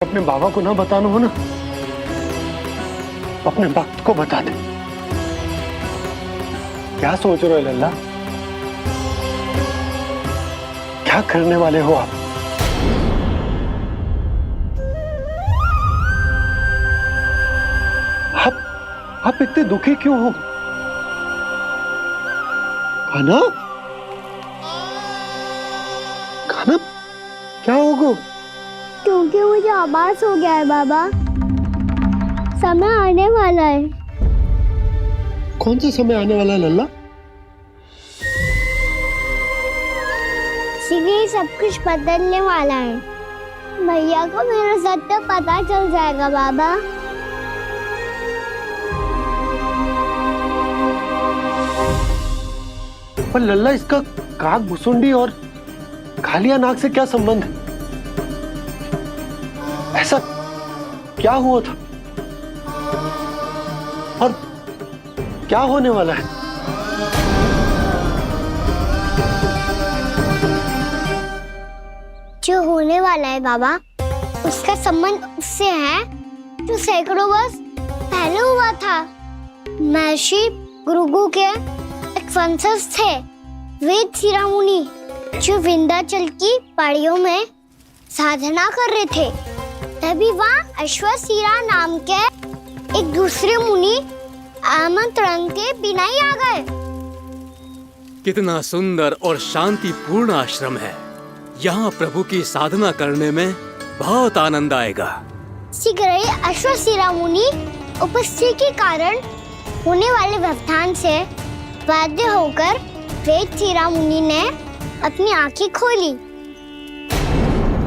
अपने बाबा को ना बताना हो ना, अपने भक्त को बता दे। क्या सोच रहे हो लल्ला? क्या करने वाले हो आप? आप इतने दुखी क्यों हो? खाना खाना क्या होगा? क्योंकि मुझे आभास हो गया है बाबा, समय आने वाला है। कौन सा समय आने वाला है लल्ला? शीघ्र ही सब कुछ बदलने वाला है। भैया को मेरा सत्य पता चल जाएगा बाबा। पर लल्ला, इसका काक भुसुंडी और खालिया नाक से क्या संबंध है? ऐसा क्या हुआ था और क्या होने वाला है? जो होने वाला है बाबा, उसका संबंध उससे है जो सैकड़ों वर्ष पहले हुआ था। महर्षि भृगु के एक वंशज थे वेद शिरोमणि, जो विंध्याचल की पहाड़ियों में साधना कर रहे थे। तभी वहाँ अश्वशिरा नाम के एक दूसरे मुनि आमंत्रण के बिना ही आ गए। कितना सुंदर और शांतिपूर्ण आश्रम है। यहाँ प्रभु की साधना करने में बहुत आनंद आएगा। शीघ्र ही अश्वशिरा मुनि उपस्थिति के कारण होने वाले व्यवधान से बाध्य होकर वेद शिरोमणि ने अपनी आंखें खोली।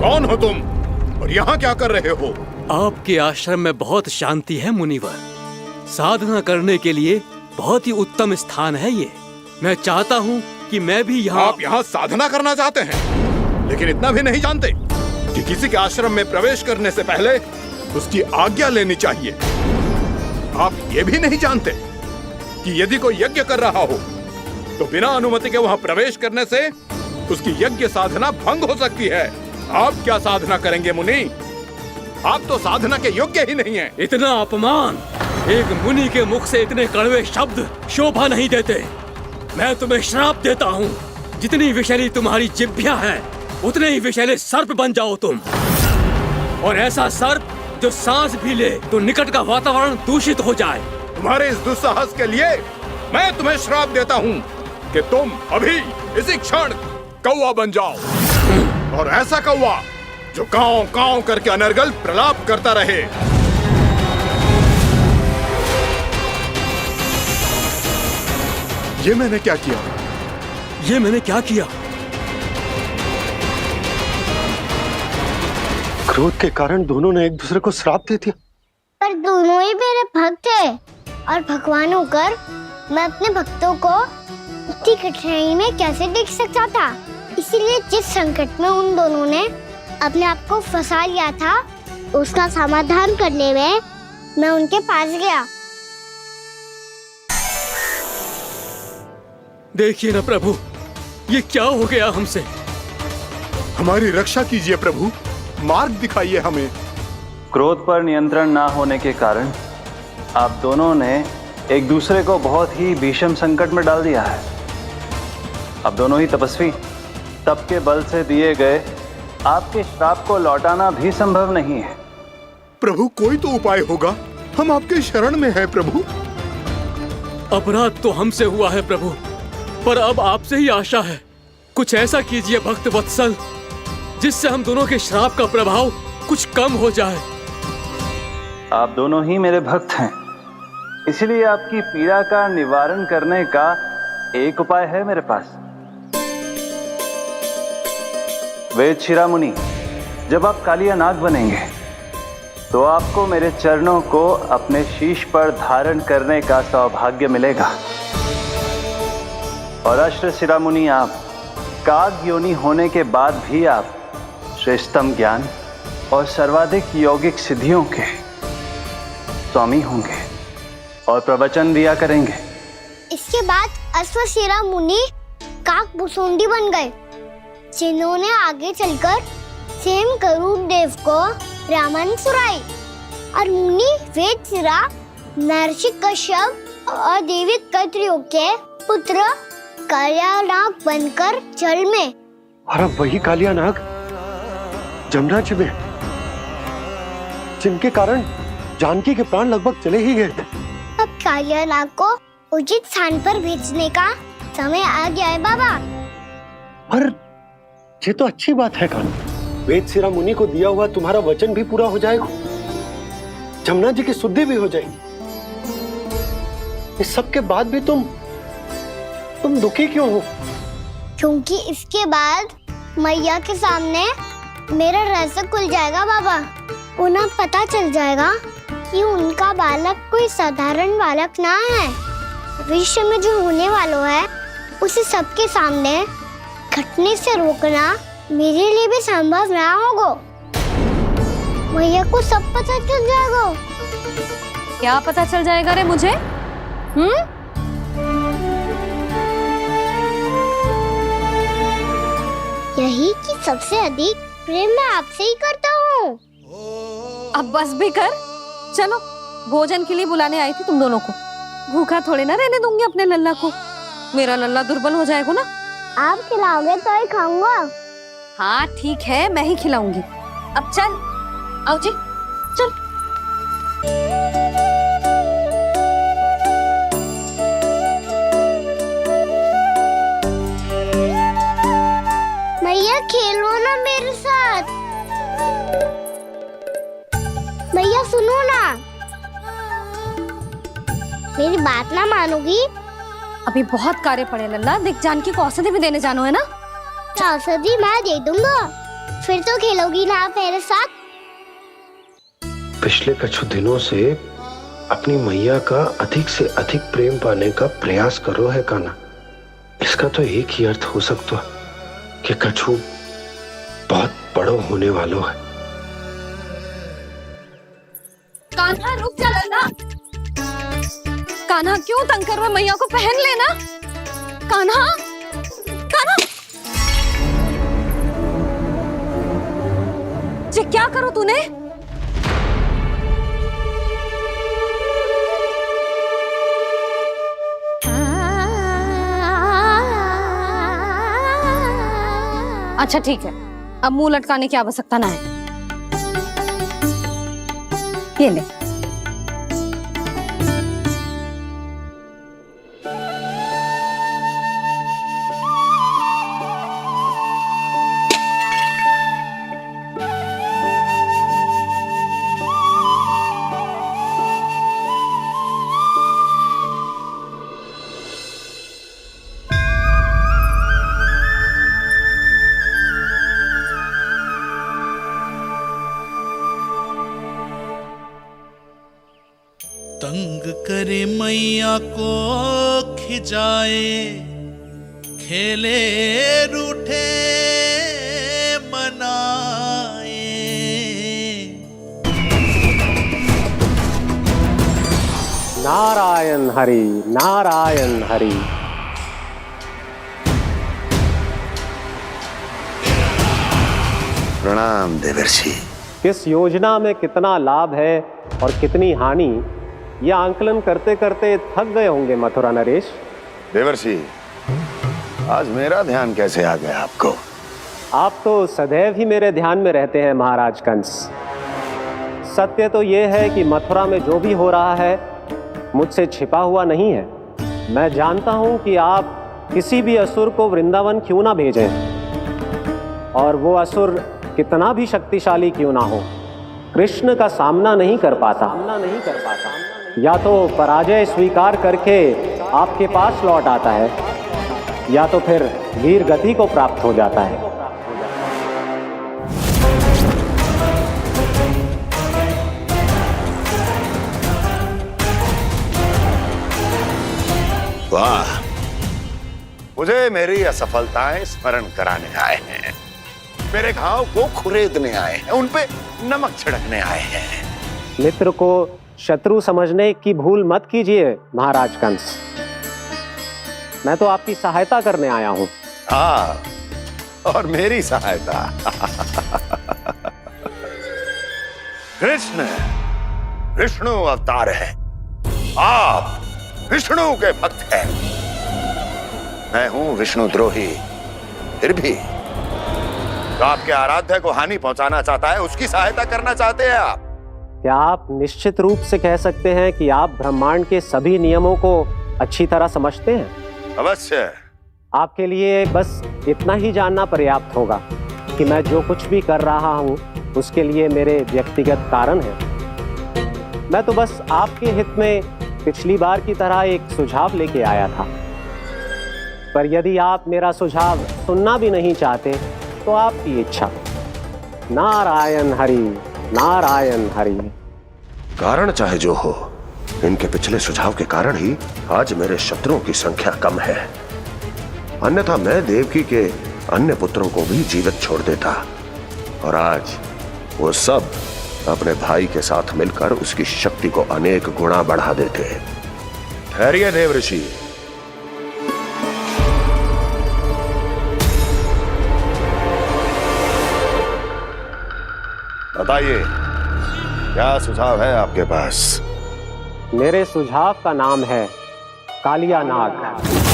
कौन हो तुम और यहाँ क्या कर रहे हो? आपके आश्रम में बहुत शांति है मुनिवर। साधना करने के लिए बहुत ही उत्तम स्थान है ये। मैं चाहता हूँ कि मैं भी यहाँ। आप यहाँ साधना करना चाहते हैं, लेकिन इतना भी नहीं जानते कि किसी के आश्रम में प्रवेश करने से पहले उसकी आज्ञा लेनी चाहिए। आप ये भी नहीं जानते कि यदि कोई यज्ञ कर रहा हो तो बिना अनुमति के वहाँ प्रवेश करने से उसकी यज्ञ साधना भंग हो सकती है। आप क्या साधना करेंगे मुनि? आप तो साधना के योग्य ही नहीं हैं। इतना अपमान! एक मुनि के मुख से इतने कड़वे शब्द शोभा नहीं देते। मैं तुम्हें श्राप देता हूँ, जितनी विषैली तुम्हारी जिह्वा है उतने ही विषैले सर्प बन जाओ तुम। और ऐसा सर्प जो सांस भी ले तो निकट का वातावरण दूषित हो जाए। तुम्हारे इस दुस्साहस के लिए मैं तुम्हें श्राप देता हूँ कि तुम अभी इसी क्षण कौवा बन जाओ, और ऐसा कौवा जो कांव कांव करके अनर्गल प्रलाप करता रहे। ये मैंने क्या किया? ये मैंने क्या किया? क्रोध के कारण दोनों ने एक दूसरे को श्राप दे दिया। पर दोनों ही मेरे भक्त हैं, और भगवान होकर मैं अपने भक्तों को इतनी कठिनाई में कैसे देख सकता था। इसीलिए जिस संकट में उन दोनों ने अपने आप को फंसा लिया था, उसका समाधान करने में मैं उनके पास गया। देखिए ना प्रभु, ये क्या हो गया हमसे? हमारी रक्षा कीजिए प्रभु, मार्ग दिखाइए हमें। क्रोध पर नियंत्रण ना होने के कारण आप दोनों ने एक दूसरे को बहुत ही भीषण संकट में डाल दिया है। अब दोनों ही तपस्वी, तप के बल से दिए गए आपके श्राप को लौटाना भी संभव नहीं है। प्रभु, कोई तो उपाय होगा, हम आपके शरण में हैं प्रभु। अपराध तो हमसे हुआ है प्रभु, पर अब आपसे ही आशा है। कुछ ऐसा कीजिए भक्त वत्सल, जिससे हम दोनों के श्राप का प्रभाव कुछ कम हो जाए। आप दोनों ही मेरे भक्त हैं, इसलिए आपकी पीड़ा का निवारण करने का एक उपाय है मेरे पास। वेद शिरोमणि, जब आप कालिया नाग बनेंगे तो आपको मेरे चरणों को अपने शीश पर धारण करने का सौभाग्य मिलेगा। और अश्व शिरोमणि, आप काग योनि होने के बाद भी आप श्रेष्ठतम ज्ञान और सर्वाधिक यौगिक सिद्धियों के स्वामी होंगे और प्रवचन दिया करेंगे। इसके बाद अश्वशिरा मुनि काक भुसुंडी बन गए, जिन्होंने आगे चलकर स्वयं गरुड़ देव को ब्राह्मण सुराई और मुनि वेदसिरा महर्षि कश्यप और देवी कत्रियों के पुत्र कालियानाग बनकर जल में। और अब वही कालियानाग जमुना जी में, जिनके कारण जानकी के प्राण लगभग चले ही गए थे। अब कालियानाग को उचित स्थान पर भेजने का समय आ गया है बाबा। पर ये तो अच्छी बात है कान्हा, वेदसिरा मुनि को दिया हुआ तुम्हारा वचन भी पूरा हो जाएगा, जमुना जी की शुद्धि भी हो जाएगी। इस सब के बाद भी तुम दुखी क्यों हो? क्योंकि इसके बाद मैया के सामने मेरा रहस्य खुल जाएगा बाबा। उन्हें पता चल जाएगा कि उनका बालक कोई साधारण बालक ना है। भविष्य में जो होने वाला है उसे सबके सामने घटने से रोकना मेरे लिए भी संभव ना होगा। मैया को सब पता चल जाएगा। क्या पता चल जाएगा रे मुझे? यही कि सबसे अधिक प्रेम मैं आपसे ही करता हूँ। अब बस भी कर, चलो भोजन के लिए बुलाने आई थी तुम दोनों को। भूखा थोड़े ना रहने दूंगी अपने लल्ला को, मेरा लल्ला दुर्बल हो जाएगा ना। आप खिलाओगे तो ही खाऊंगा। हाँ ठीक है, मैं ही खिलाऊंगी। अब चल, आओ जी, चल। मैया खेलो ना मेरे साथ। मैया सुनो ना, मेरी बात ना मानोगी? अभी बहुत कार्य पड़े लल्ला, देख जानकी को औषधि भी देने जानो है ना। औषधि मैं दे दूंगा, फिर तो खेलोगी ना आप मेरे साथ। पिछले कुछ दिनों से अपनी मैया का अधिक से अधिक प्रेम पाने का प्रयास करो है कान्हा। इसका तो एक ही अर्थ हो सकता कि कछु बहुत बड़ो होने वालों है। कान्हा रुक जा लल्ला। कान्हा क्यों तंग कर रहा है? मैया को पहन लेना। कान्हा, कान्हा, ये क्या करो तूने? अच्छा ठीक है, अब मुंह लटकाने की आवश्यकता ना है। ये ले। तंग करे मैया को खिजाए, खेले रूठे मनाए। नारायण हरि, नारायण हरि। प्रणाम देवर्षि। किस योजना में कितना लाभ है और कितनी हानि, यह आंकलन करते करते थक गए होंगे मथुरा नरेश। देवर्षि, आज मेरा ध्यान कैसे आ गया आपको? आप तो सदैव ही मेरे ध्यान में रहते हैं महाराज कंस। सत्य तो यह है कि मथुरा में जो भी हो रहा है मुझसे छिपा हुआ नहीं है। मैं जानता हूं कि आप किसी भी असुर को वृंदावन क्यों ना भेजें, और वो असुर कितना भी शक्तिशाली क्यों ना हो, कृष्ण का सामना नहीं कर पाता। या तो पराजय स्वीकार करके आपके पास लौट आता है, या तो फिर वीर गति को प्राप्त हो जाता है। वाह, मुझे मेरी असफलताएं स्मरण कराने आए हैं, मेरे घाव को खुरेदने आए हैं, उन पे नमक छिड़कने आए हैं। मित्र को शत्रु समझने की भूल मत कीजिए महाराज कंस। मैं तो आपकी सहायता करने आया हूं। हाँ, और मेरी सहायता। कृष्ण विष्णु अवतार है, आप विष्णु के भक्त हैं। मैं हूं विष्णु द्रोही, फिर भी तो आपके आराध्य को हानि पहुंचाना चाहता है, उसकी सहायता करना चाहते हैं आप। क्या आप निश्चित रूप से कह सकते हैं कि आप ब्रह्मांड के सभी नियमों को अच्छी तरह समझते हैं? अवश्य। आपके लिए बस इतना ही जानना पर्याप्त होगा कि मैं जो कुछ भी कर रहा हूं उसके लिए मेरे व्यक्तिगत कारण हैं। मैं तो बस आपके हित में पिछली बार की तरह एक सुझाव लेके आया था, पर यदि आप मेरा सुझाव सुनना भी नहीं चाहते तो आपकी इच्छा। नारायण हरि, नारायण हरि। कारण चाहे जो हो, इनके पिछले सुझाव के कारण ही आज मेरे शत्रुओं की संख्या कम है। अन्यथा मैं देवकी के अन्य पुत्रों को भी जीवित छोड़ देता, और आज वो सब अपने भाई के साथ मिलकर उसकी शक्ति को अनेक गुना बढ़ा देते। ठहरिए देव ऋषि। बताइए, क्या सुझाव है आपके पास? मेरे सुझाव का नाम है कालिया नाग।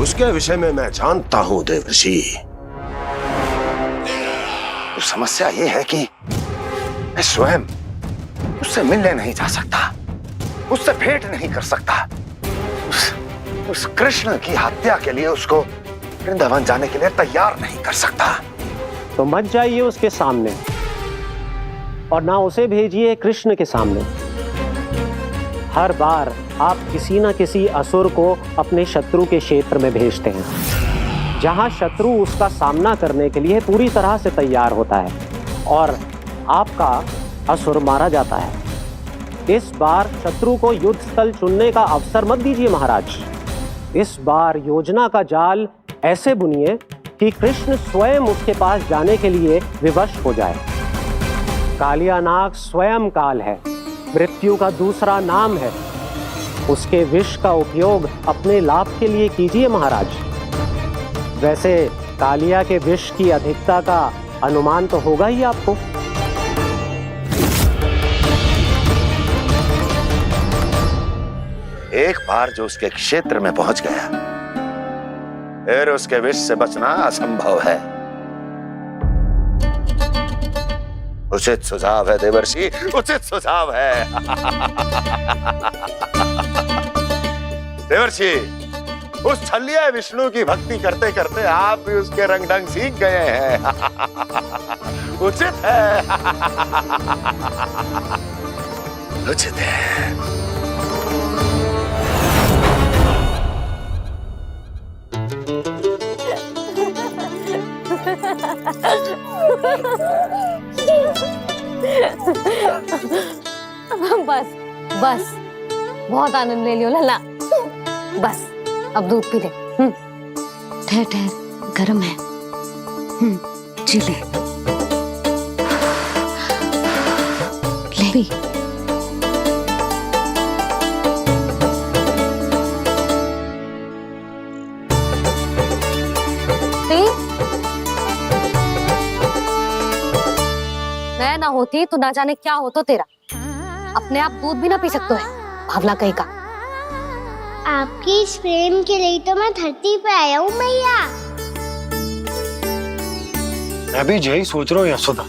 उसके विषय में मैं जानता हूं देवर्षि। तो समस्या ये है कि मैं स्वयं उससे मिलने नहीं जा सकता, उससे भेंट नहीं कर सकता। उस कृष्ण की हत्या के लिए उसको वृंदावन जाने के लिए तैयार नहीं कर सकता। तो मत जाइए उसके सामने, और ना उसे भेजिए कृष्ण के सामने। हर बार आप किसी न किसी असुर को अपने शत्रु के क्षेत्र में भेजते हैं, जहां शत्रु उसका सामना करने के लिए पूरी तरह से तैयार होता है और आपका असुर मारा जाता है। इस बार शत्रु को युद्ध स्थल चुनने का अवसर मत दीजिए महाराज। इस बार योजना का जाल ऐसे बुनिए कि कृष्ण स्वयं उसके पास जाने के लिए विवश हो जाए। कालिया नाग स्वयं काल है, मृत्यु का दूसरा नाम है। उसके विष का उपयोग अपने लाभ के लिए कीजिए महाराज। वैसे कालिया के विष की अधिकता का अनुमान तो होगा ही आपको। एक बार जो उसके क्षेत्र में पहुंच गया, फिर उसके विष से बचना असंभव है। उचित सुझाव है देवर्षि, उचित सुझाव है। देवर्षि, उस छलिया विष्णु की भक्ति करते करते आप भी उसके रंग ढंग सीख गए हैं। उचित है, उचित है। बस बस, बहुत आनंद ले लियो लल्ला। बस अब दूध पी ले। ठहर ठहर, गर्म है। जी ले ले भी। मैं ना होती तो ना जाने क्या होता तेरा। अपने आप दूध भी ना पी सकते है, भावला कहीं का। आपकी इस प्रेम के लिए तो मैं धरती पे आया हूँ मैया। मैं भी यही सोच रहा हूँ यशोदा,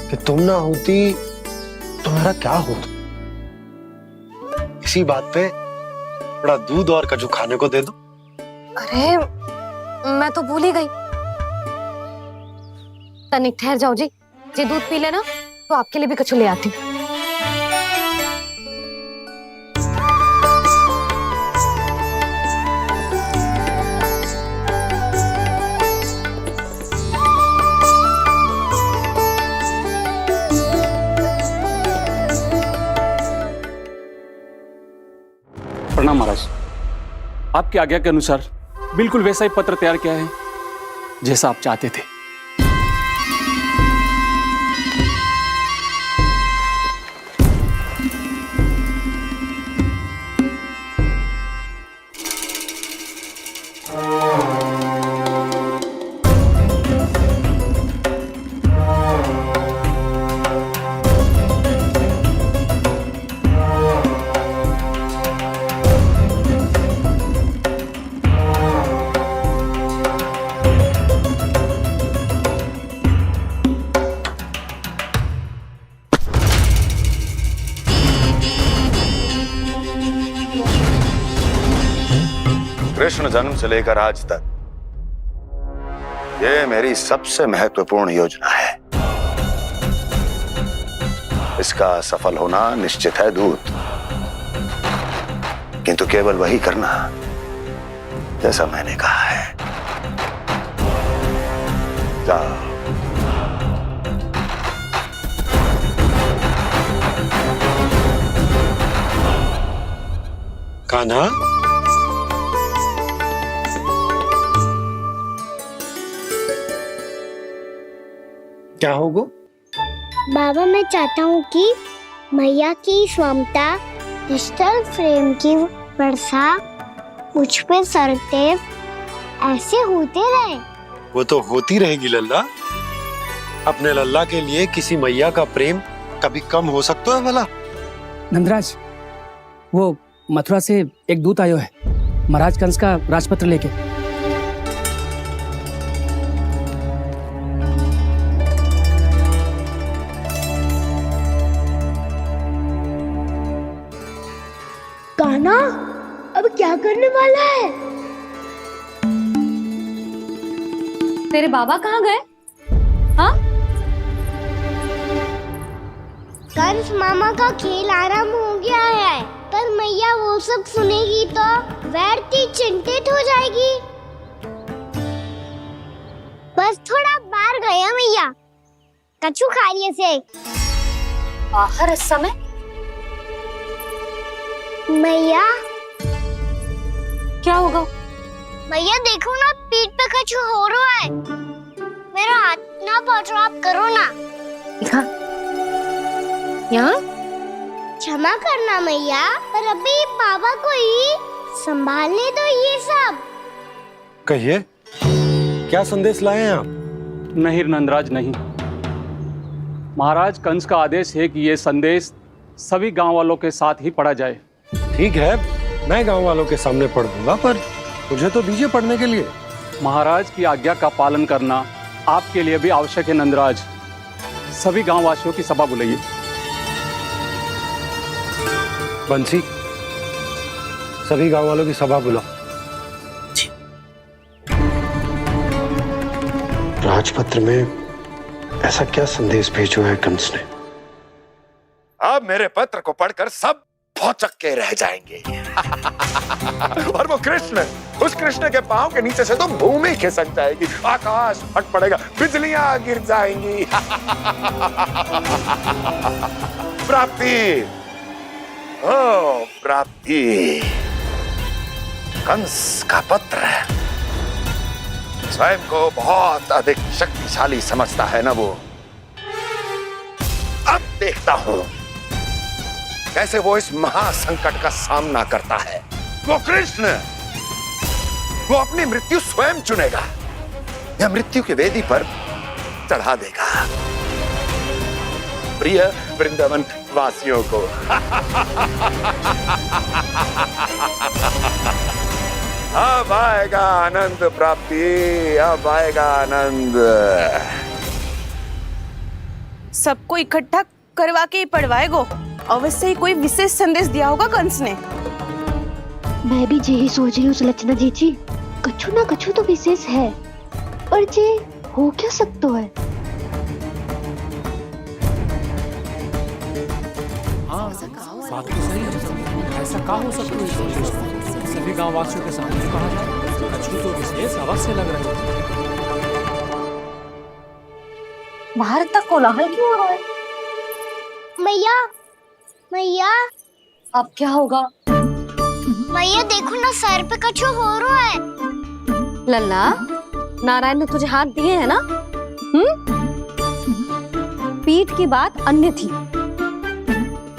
कि तुम ना होती तो मेरा क्या होता। इसी बात पे थोड़ा दूध और कजू खाने को दे दो। अरे मैं तो भूल ही गई। तनिक ठहर जाओ जी, जे दूध पी लेना तो आपके लिए भी कछु ले आती। प्रणाम महाराज। आपकी आज्ञा के अनुसार बिल्कुल वैसा ही पत्र तैयार किया है जैसा आप चाहते थे। कृष्ण जन्म से लेकर आज तक ये मेरी सबसे महत्वपूर्ण योजना है। इसका सफल होना निश्चित है दूत, किंतु केवल वही करना जैसा मैंने कहा है। जाओ। कान्हा, क्या होगा? बाबा मैं चाहता हूँ कि मैया की स्वमता क्रिस्टल फ्रेम की वर्षा मुझ पे सरतेव ऐसे होते रहे। वो तो होती रहेगी लल्ला। अपने लल्ला के लिए किसी मैया का प्रेम कभी कम हो सकता है भला? नंदराज, वो मथुरा से एक दूत आयो है महाराज कंस का राजपत्र लेके। कान्हा अब क्या करने वाला है? तेरे बाबा कहाँ गए? हाँ? कंस मामा का खेल आरंभ हो गया है, पर मैया वो सब सुनेगी तो व्यर्थ चिंतित हो जाएगी। बस थोड़ा बाहर गया मैया, कछु खा लिए से। बाहर इस समय? मैया क्या होगा? मैया देखो ना, पीठ पे कछु हो रहा है। मेरा हाथ ना पकड़ो, आप करो ना। दिखा यहाँ। क्षमा करना मैया, पर अभी बाबा को ही संभालने दो ये सब। कहिए, क्या संदेश लाए हैं आप? नहीं नंदराज, नहीं। महाराज कंस का आदेश है कि ये संदेश सभी गांव वालों के साथ ही पढ़ा जाए। ठीक है, मैं गांव वालों के सामने पढ़ दूंगा, पर मुझे तो दीजिए पढ़ने के लिए। महाराज की आज्ञा का पालन करना आपके लिए भी आवश्यक है नंदराज। सभी गांव वासियों की सभा बुलाइए। बंसी, सभी गांव वालों की सभा बुलाओ। राजपत्र में ऐसा क्या संदेश भेजो है कंस ने? अब मेरे पत्र को पढ़कर सब भौचक के रह जाएंगे। और वो कृष्ण, उस कृष्ण के पांव के नीचे से तो भूमि खिसक जाएगी, आकाश फट पड़ेगा, बिजलियां गिर जाएंगी। प्राप्ति, ओ प्राप्ति, कंस का पत्र। स्वयं को बहुत अधिक शक्तिशाली समझता है ना वो। अब देखता हूं कैसे वो इस महासंकट का सामना करता है। वो कृष्ण, वो अपनी मृत्यु स्वयं चुनेगा या मृत्यु की वेदी पर चढ़ा देगा प्रिय वृंदावन वासियों को। अब आएगा आनंद प्राप्ति, अब आएगा आनंद। सबको इकट्ठा करवा के ही पढ़वाएगो। अवश्य ही कोई विशेष संदेश दिया होगा कंस ने। मैं भी यही सोच रही हूँ सुलक्षणा जी, कछु ना कछु तो विशेष है, पर जे हो क्या सकता है? हाँ, बात तो सही है। ऐसा क्या हो सकता है? सभी गांव वासियों के सामने कहा जाए, कछु तो विशेष अवश्य लग रहा है। बाहर तक कोलाहल क्यों हो रहा है? मैया, मैया, अब क्या होगा? मैया देखो ना, सर पे कछु हो रहा है। लल्ला, नारायण ने तुझे हाथ दिए हैं ना? पीठ की बात अन्य थी।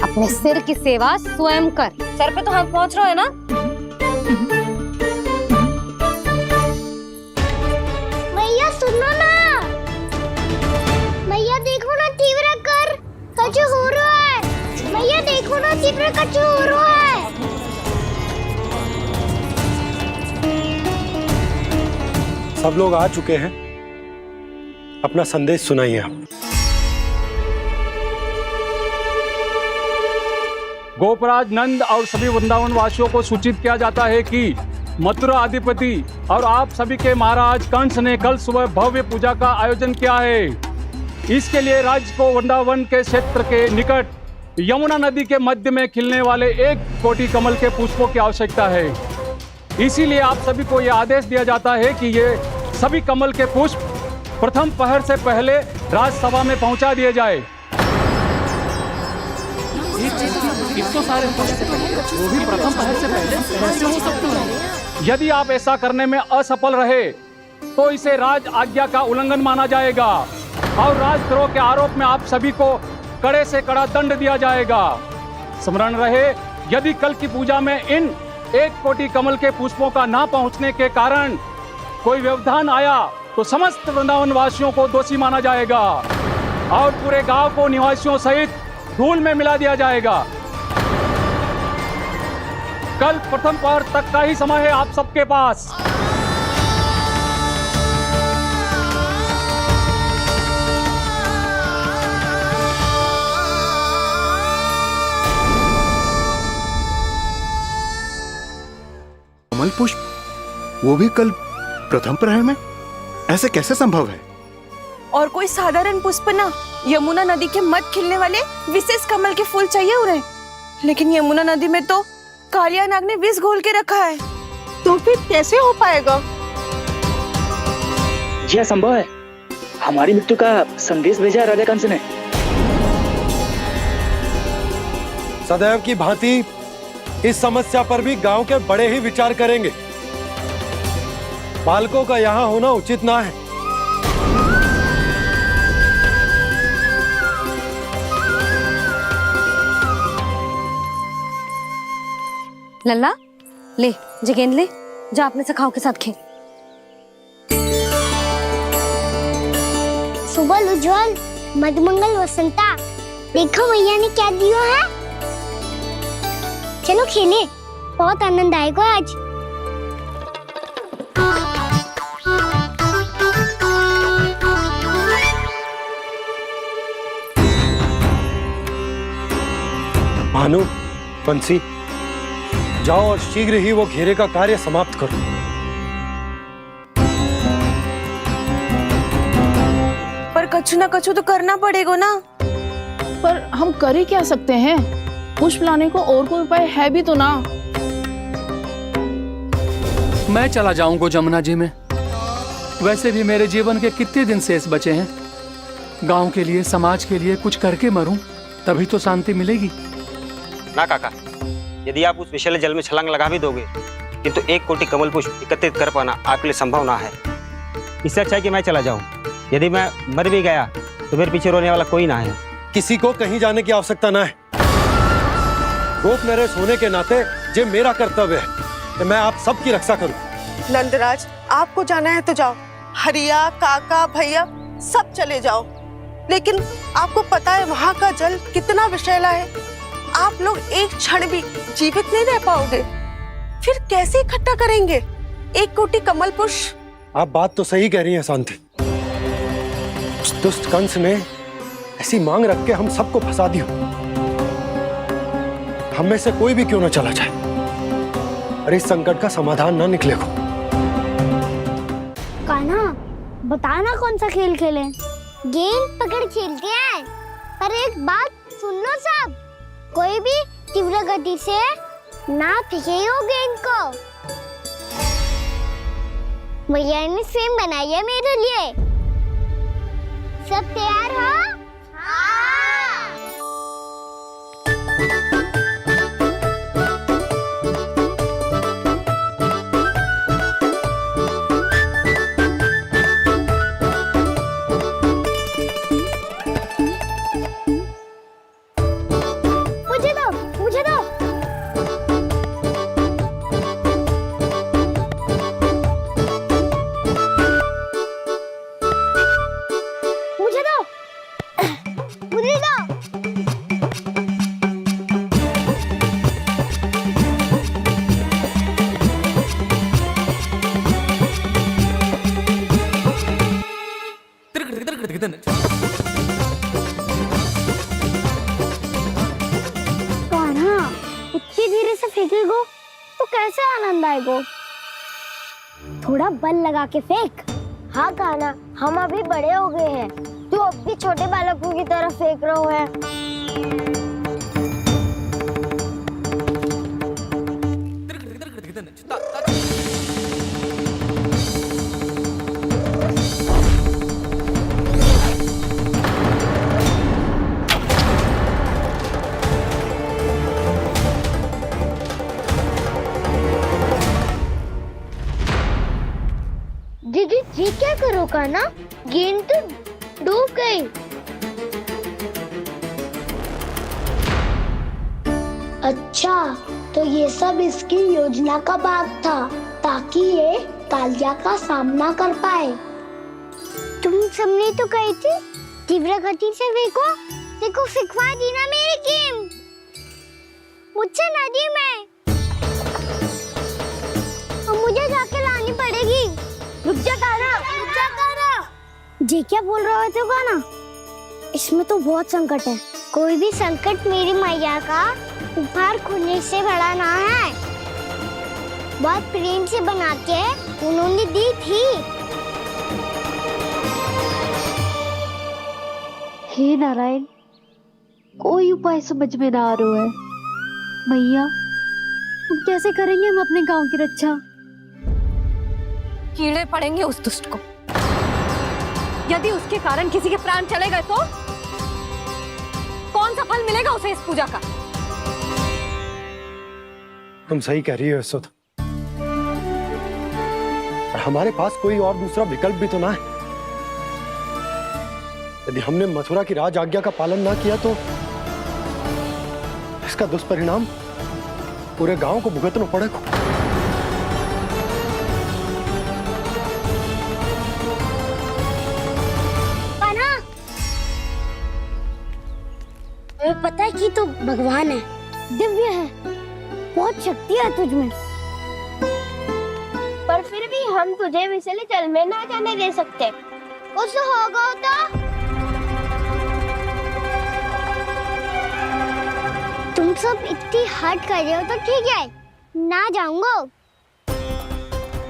अपने सिर की सेवा स्वयं कर। सर पे तो हाथ पहुंच रहा है ना? मैया सुनो ना, मैया देखो ना, तीव्र कर कछु हो रहा है। मैया देखो ना, तीव्र कछु हो रहा है। सब लोग आ चुके हैं, अपना संदेश सुनाइए आप। गोपराज नंद और सभी वृंदावन वासियों को सूचित किया जाता है कि मथुरा अधिपति और आप सभी के महाराज कंस ने कल सुबह भव्य पूजा का आयोजन किया है। इसके लिए राज्य को वृंदावन के क्षेत्र के निकट यमुना नदी के मध्य में खिलने वाले 1 कोटि कमल के पुष्पों की आवश्यकता है। इसीलिए आप सभी को यह आदेश दिया जाता है कि ये सभी कमल के पुष्प प्रथम पहर से पहले राजसभा में पहुंचा दिए जाए। इतने सारे वो भी प्रथम पहर से पहले कैसे हो सकते हैं? यदि आप ऐसा करने में असफल रहे तो इसे राज आज्ञा का उल्लंघन माना जाएगा और राजद्रोह के आरोप में आप सभी को कड़े से कड़ा दंड दिया जाएगा। स्मरण रहे, यदि कल की पूजा में इन 1 कोटि कमल के पुष्पों का ना पहुंचने के कारण कोई व्यवधान आया तो समस्त वृंदावन वासियों को दोषी माना जाएगा और पूरे गांव को निवासियों सहित धूल में मिला दिया जाएगा। कल प्रथम पहर तक का ही समय है आप सबके पास। कमल पुष्प, वो भी कल प्रथम प्रहर में? ऐसे कैसे संभव है? और कोई साधारण पुष्प ना, यमुना नदी के मध्य खिलने वाले विशेष कमल के फूल चाहिए उन्हें। लेकिन यमुना नदी में तो कालिया नाग ने विष घोल के रखा है, तो फिर कैसे हो पाएगा? यह संभव है। हमारी मृत्यु का संदेश भेजा राजा कंस ने। सदैव की भांति इस समस्या पर भी गांव के बड़े ही विचार करेंगे। बालकों का यहाँ होना उचित ना है। लल्ला ले, जगेंद्र ले, जा अपने सखाओं के साथ खेल। सुबह उज्जवल, मधुमंगल वसंता, देखो मैया ने क्या दिया है। चलो खेले, बहुत आनंद आएगा आज। भानु, बंसी, जाओ और शीघ्र ही वो घेरे का कार्य समाप्त करो। पर कछु ना कछु तो करना पड़ेगा ना। पर हम कर ही क्या सकते हैं? पुष्प लाने को और कोई उपाय है भी तो ना। मैं चला जाऊंगा जमुना जी में। वैसे भी मेरे जीवन के कितने दिन शेष बचे हैं। गांव के लिए, समाज के लिए कुछ करके मरूं, तभी तो शांति मिलेगी। ना काका, यदि आप उस विषैले जल में छलांग लगा भी दोगे, किंतु 1 कोटि कमल पुष्प एकत्रित कर पाना आपके लिए संभव ना है। इससे अच्छा है कि मैं चला जाऊं। यदि मैं मर भी गया तो मेरे पीछे रोने वाला कोई ना है। किसी को कहीं जाने की आवश्यकता ना है। गोप नरेश होने के नाते ये मेरा कर्तव्य है कि मैं आप सबकी रक्षा करूं। नंदराज, आपको जाना है तो जाओ। हरिया, काका, भैया सब चले जाओ। लेकिन आपको पता है वहाँ का जल कितना विषैला है। आप लोग एक क्षण भी जीवित नहीं रह पाओगे। फिर कैसे इकट्ठा करेंगे 1 कोटि कमल पुष्प? आप बात तो सही कह रही हैं शांति। उस दुष्ट कंस ने ऐसी मांग रख के हम सबको फंसा दिया। हम में से कोई भी क्यों न चला जाए और इस संकट का समाधान ना निकले को। कान्हा, बताना कौन सा खेल खेलें? गेंद पकड़ खेलते हैं। पर एक बात सुन लो सब, कोई भी तीव्र गति से ना फेंकेगा गेंद को। भैया ने फ्रेम बनाई है मेरे लिए। सब तैयार हो? मुझे दो। इतनी धीरे से फेंकेगो तो कैसे आनंद आएगो? थोड़ा बल लगा के फेंक। हाँ कान्हा, हम अभी बड़े हो गए हैं, तू अब भी छोटे बालकों की तरह फेंक रहा है। दीदी जी क्या करो कान्हा, गेंद तो डूब गई। अच्छा, तो ये सब इसकी योजना का भाग था ताकि ये कालिया का सामना कर पाए। तुम सबने तो कही थी तीव्र गति से फेंको, देखो फिकवा दी ना मेरी गेम मुझसे नदी में। अब मुझे जाके लानी पड़ेगी। रुक जा कान्हा, रुक जा कान्हा। जी क्या बोल रहे हो कान्हा? इसमें तो बहुत संकट है। कोई भी संकट मेरी मैया का उपहार खोने से बड़ा ना है। बहुत प्रेम से बना के उन्होंने दी थी। हे नारायण, कोई उपाय समझ में ना आ रहा है। मैया, हम कैसे करेंगे हम अपने गांव की रक्षा? कीड़े पड़ेंगे उस दुष्ट को। यदि उसके कारण किसी के प्राण चले गए तो कौन सा फल मिलेगा उसे इस पूजा का? तुम सही कह रही हो सुध। हमारे पास कोई और दूसरा विकल्प भी तो ना है। यदि हमने मथुरा की राज आज्ञा का पालन ना किया तो इसका दुष्परिणाम पूरे गांव को भुगतना पड़ेगा। तुम्हें पता है कि तू भगवान है, दिव्य है, बहुत शक्ति है तुझमें, पर फिर भी हम तुझे विषैले जल में ना जाने दे सकते। कुछ होगा तो तुम सब इतनी हट कर रहे हो तो ठीक है, ना जाऊंगा।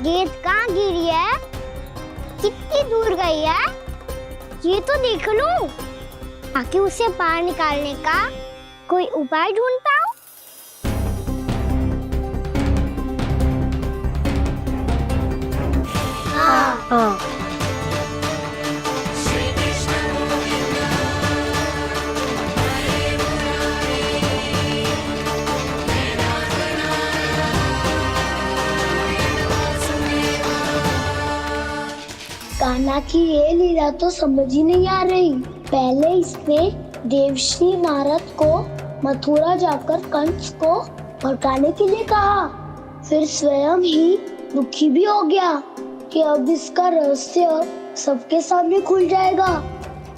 गेंद कहाँ गिरी है, कितनी दूर गई है, ये तो देख लूं, ताकि उसे बाहर निकालने का कोई उपाय ढूंढता हूँ। हाँ। कान्हा की ये लीला तो समझ ही नहीं आ रही। पहले इसने देवश्री नारद को मथुरा जाकर कंस को भड़काने के लिए कहा, फिर स्वयं ही दुखी भी हो गया कि अब इसका रहस्य सबके सामने खुल जाएगा।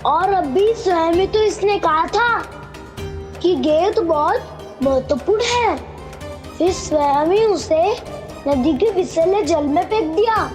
और अब भी स्वयं ही तो इसने कहा था कि गेंद बहुत महत्वपूर्ण है, फिर स्वयं ही उसे नदी के विषैले जल में फेंक दिया।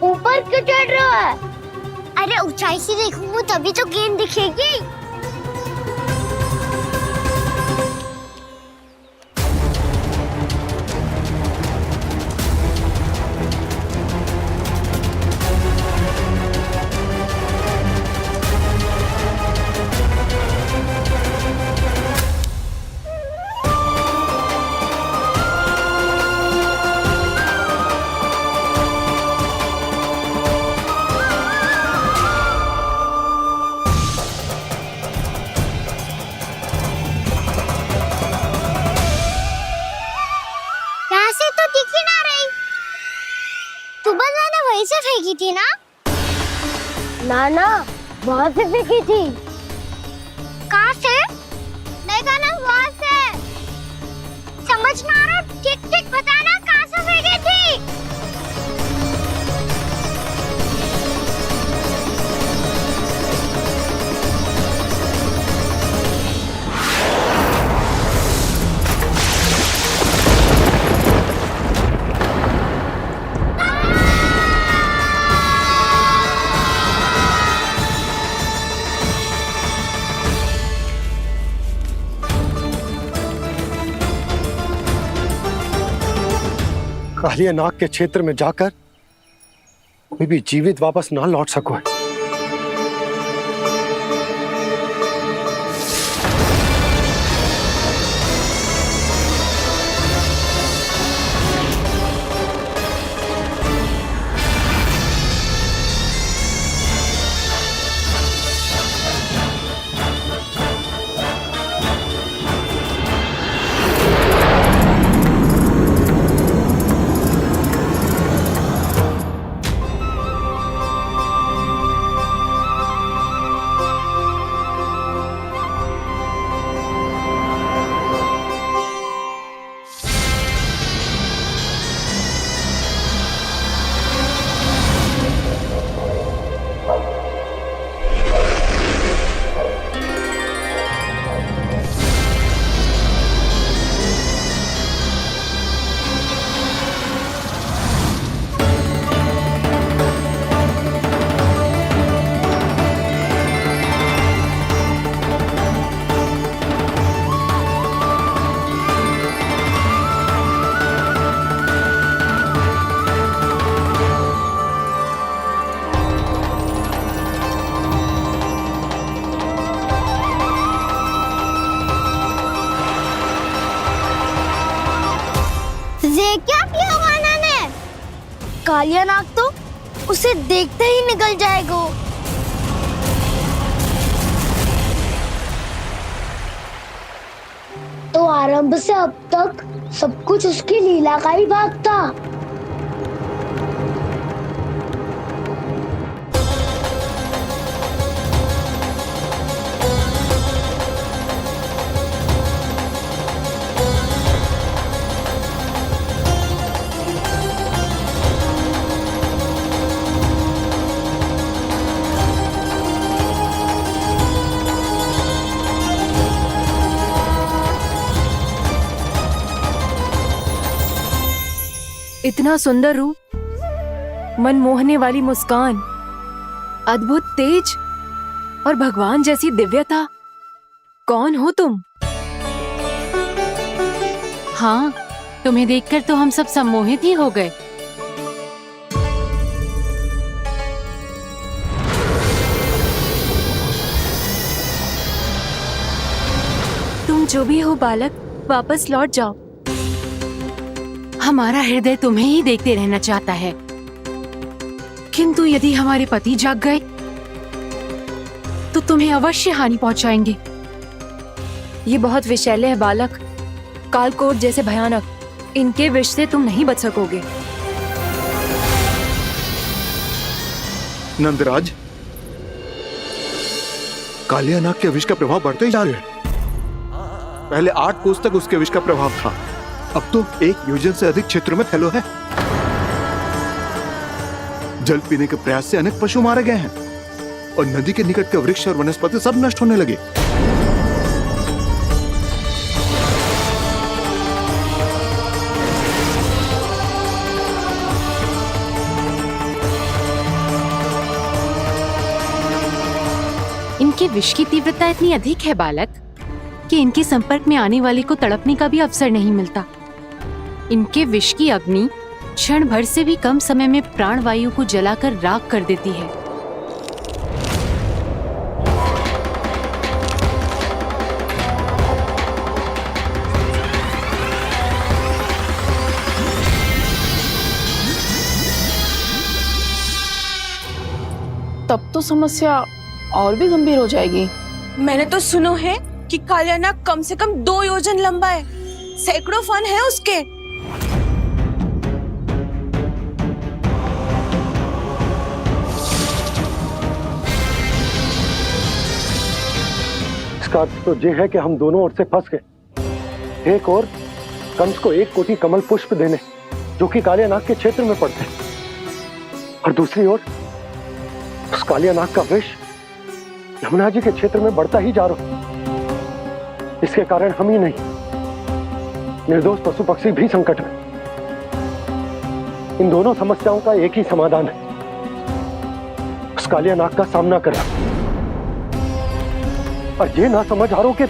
ऊपर क्यों चढ़ रहा है? अरे ऊंचाई से देखूंगा तभी तो गेंद दिखेगी। वहीं से फेंकी थी ना? ना वहाँ से फेंकी थी। कहाँ से? नहीं कहना वहाँ से। समझ ना आ रहा, ठीक बताना कहाँ से फेंकी थी? कालिया नाग के क्षेत्र में जाकर कोई भी जीवित वापस ना लौट सको है। ये क्या किया वाना ने? कालिया नाग तो उसे देखते ही निकल जाएगा। तो आरंभ से अब तक सब कुछ उसकी लीला का ही भाग था। इतना सुंदर रूप, मन मोहने वाली मुस्कान, अद्भुत तेज और भगवान जैसी दिव्यता। कौन हो तुम? हाँ, तुम्हें देखकर तो हम सब सम्मोहित ही हो गए। तुम जो भी हो बालक, वापस लौट जाओ। हमारा हृदय तुम्हें ही देखते रहना चाहता है, किंतु यदि हमारे पति जाग गए तो तुम्हें अवश्य हानि पहुंचाएंगे। ये बहुत विषैले है बालक, कालकोट जैसे भयानक। इनके विष से तुम नहीं बच सकोगे। नंदराज, कालिया नाग के विष का प्रभाव बढ़ते ही जा रहा है। पहले 8 कोस तक उसके विष का प्रभाव था, अब तो 1 योजन से अधिक क्षेत्रों में फैलो है। जल पीने के प्रयास से अनेक पशु मारे गए हैं और नदी के निकट के वृक्ष और वनस्पति सब नष्ट होने लगे। इनके विष की तीव्रता इतनी अधिक है बालक कि इनके संपर्क में आने वाले को तड़पने का भी अवसर नहीं मिलता। इनके विष की अग्नि क्षण भर से भी कम समय में प्राण वायु को जलाकर राख कर देती है। तब तो समस्या और भी गंभीर हो जाएगी। मैंने तो सुनो है कि कालिया नाग कम से कम 2 योजन लंबा है, सैकड़ों फन है उसके। इसका अर्थ तो ये है कि हम दोनों ओर से फंस गए। एक और कंस को 1 कोटि कमल पुष्प देने जो कि कालिया नाग के क्षेत्र में पड़ते हैं, और दूसरी ओर उस कालिया नाग का विष यमुना जी के क्षेत्र में बढ़ता ही जा रहा है। इसके कारण हम ही नहीं, निर्दोष पशु पक्षी भी संकट में। इन दोनों समस्याओं का एक ही समाधान है, उस कालिया नाग का सामना करना। और ये ना समझ आ रहा कि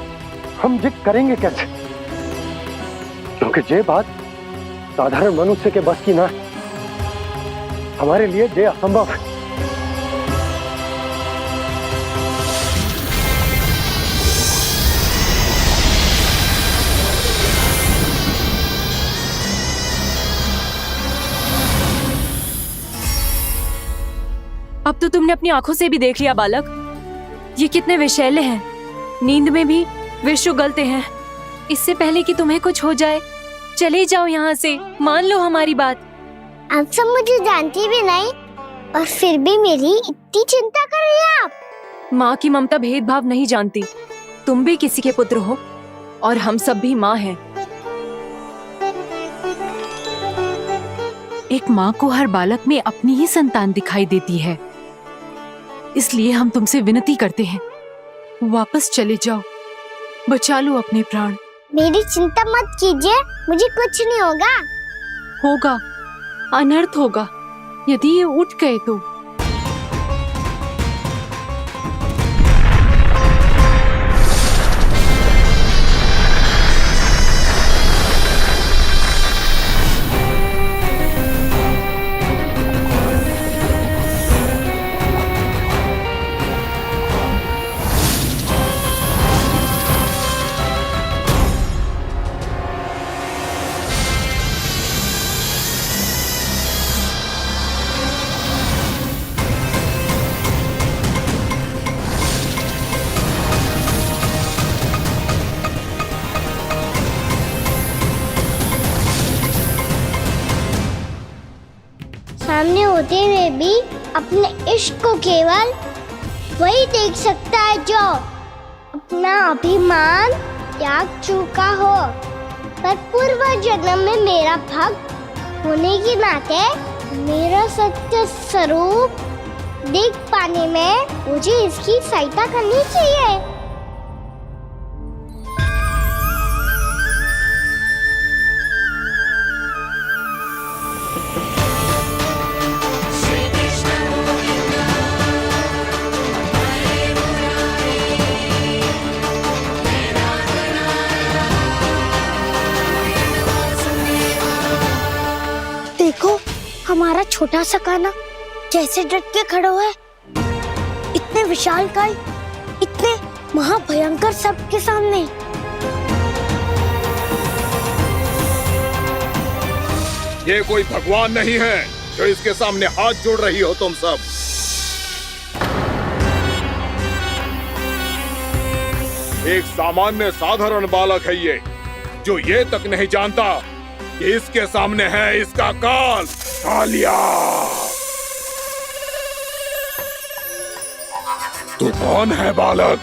हम ये करेंगे कैसे, क्योंकि ये बात साधारण मनुष्य के बस की ना है। हमारे लिए ये असंभव है। अब तो तुमने अपनी आंखों से भी देख लिया बालक, ये कितने विषैले हैं। नींद में भी विष उगलते हैं। इससे पहले कि तुम्हें कुछ हो जाए, चले जाओ यहाँ से, मान लो हमारी बात। आप सब मुझे जानती भी नहीं और फिर भी मेरी इतनी चिंता कर रही हैं आप। माँ की ममता भेदभाव नहीं जानती। तुम भी किसी के पुत्र हो और हम सब भी माँ हैं। एक माँ को हर बालक में अपनी ही संतान दिखाई देती है। इसलिए हम तुमसे विनती करते हैं, वापस चले जाओ, बचा लो अपने प्राण। मेरी चिंता मत कीजिए, मुझे कुछ नहीं होगा। होगा, अनर्थ होगा यदि ये उठ गए तो। सामने होते हुए भी अपने इश्क को केवल वही देख सकता है जो अपना अभिमान त्याग चुका हो। पर पूर्व जन्म में मेरा भक्त होने के नाते मेरा सत्य स्वरूप देख पाने में मुझे इसकी सहायता करनी चाहिए। देखो हमारा छोटा सा कान्हा कैसे डट के खड़ा हुआ है। इतने विशालकाय, इतने महाभयंकर सबके सामने। ये कोई भगवान नहीं है जो इसके सामने हाथ जोड़ रही हो तुम सब। एक सामान्य साधारण बालक है ये, जो ये तक नहीं जानता कि इसके सामने है इसका काल, कालिया। तू कौन है बालक?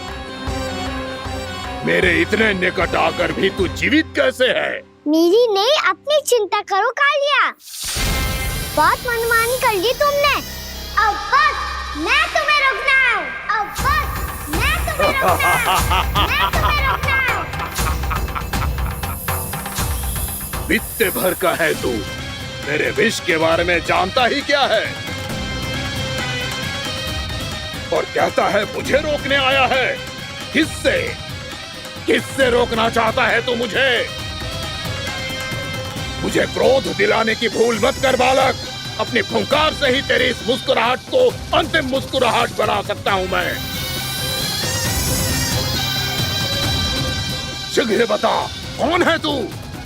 मेरे इतने निकट आकर भी तू जीवित कैसे है? मेरी नहीं, अपनी चिंता करो कालिया। बहुत मनमानी कर ली तुमने। अब बस मैं तुम्हें रोकना हूँ। अब बस मैं तुम्हें रोकना हूँ। मैं तुम्हें रोकना हूँ। बित्ते भर का है तू, मेरे विष के बारे में जानता ही क्या है? और कहता है मुझे रोकने आया है। किससे? किससे रोकना चाहता है तू मुझे? मुझे क्रोध दिलाने की भूल मत कर बालक। अपनी फुंकार से ही तेरी इस मुस्कुराहट को अंतिम मुस्कुराहट बना सकता हूं मैं। शीघ्र बता, कौन है तू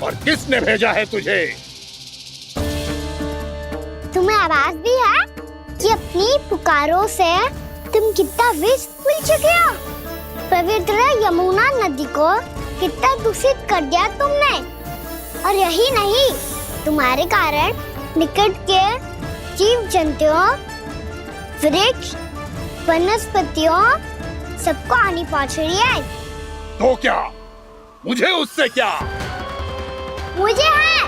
और किसने भेजा है तुझे? तुम्हें आवाज भी है कि अपनी पुकारों से तुम कितना विष भूल चुके हो। पवित्र यमुना नदी को कितना दूषित कर दिया तुमने। और यही नहीं, तुम्हारे कारण निकट के जीव जंतुओं, वृक्ष, वनस्पतियों सबको हानि पहुंच रही है। तो क्या? मुझे उससे क्या? मुझे है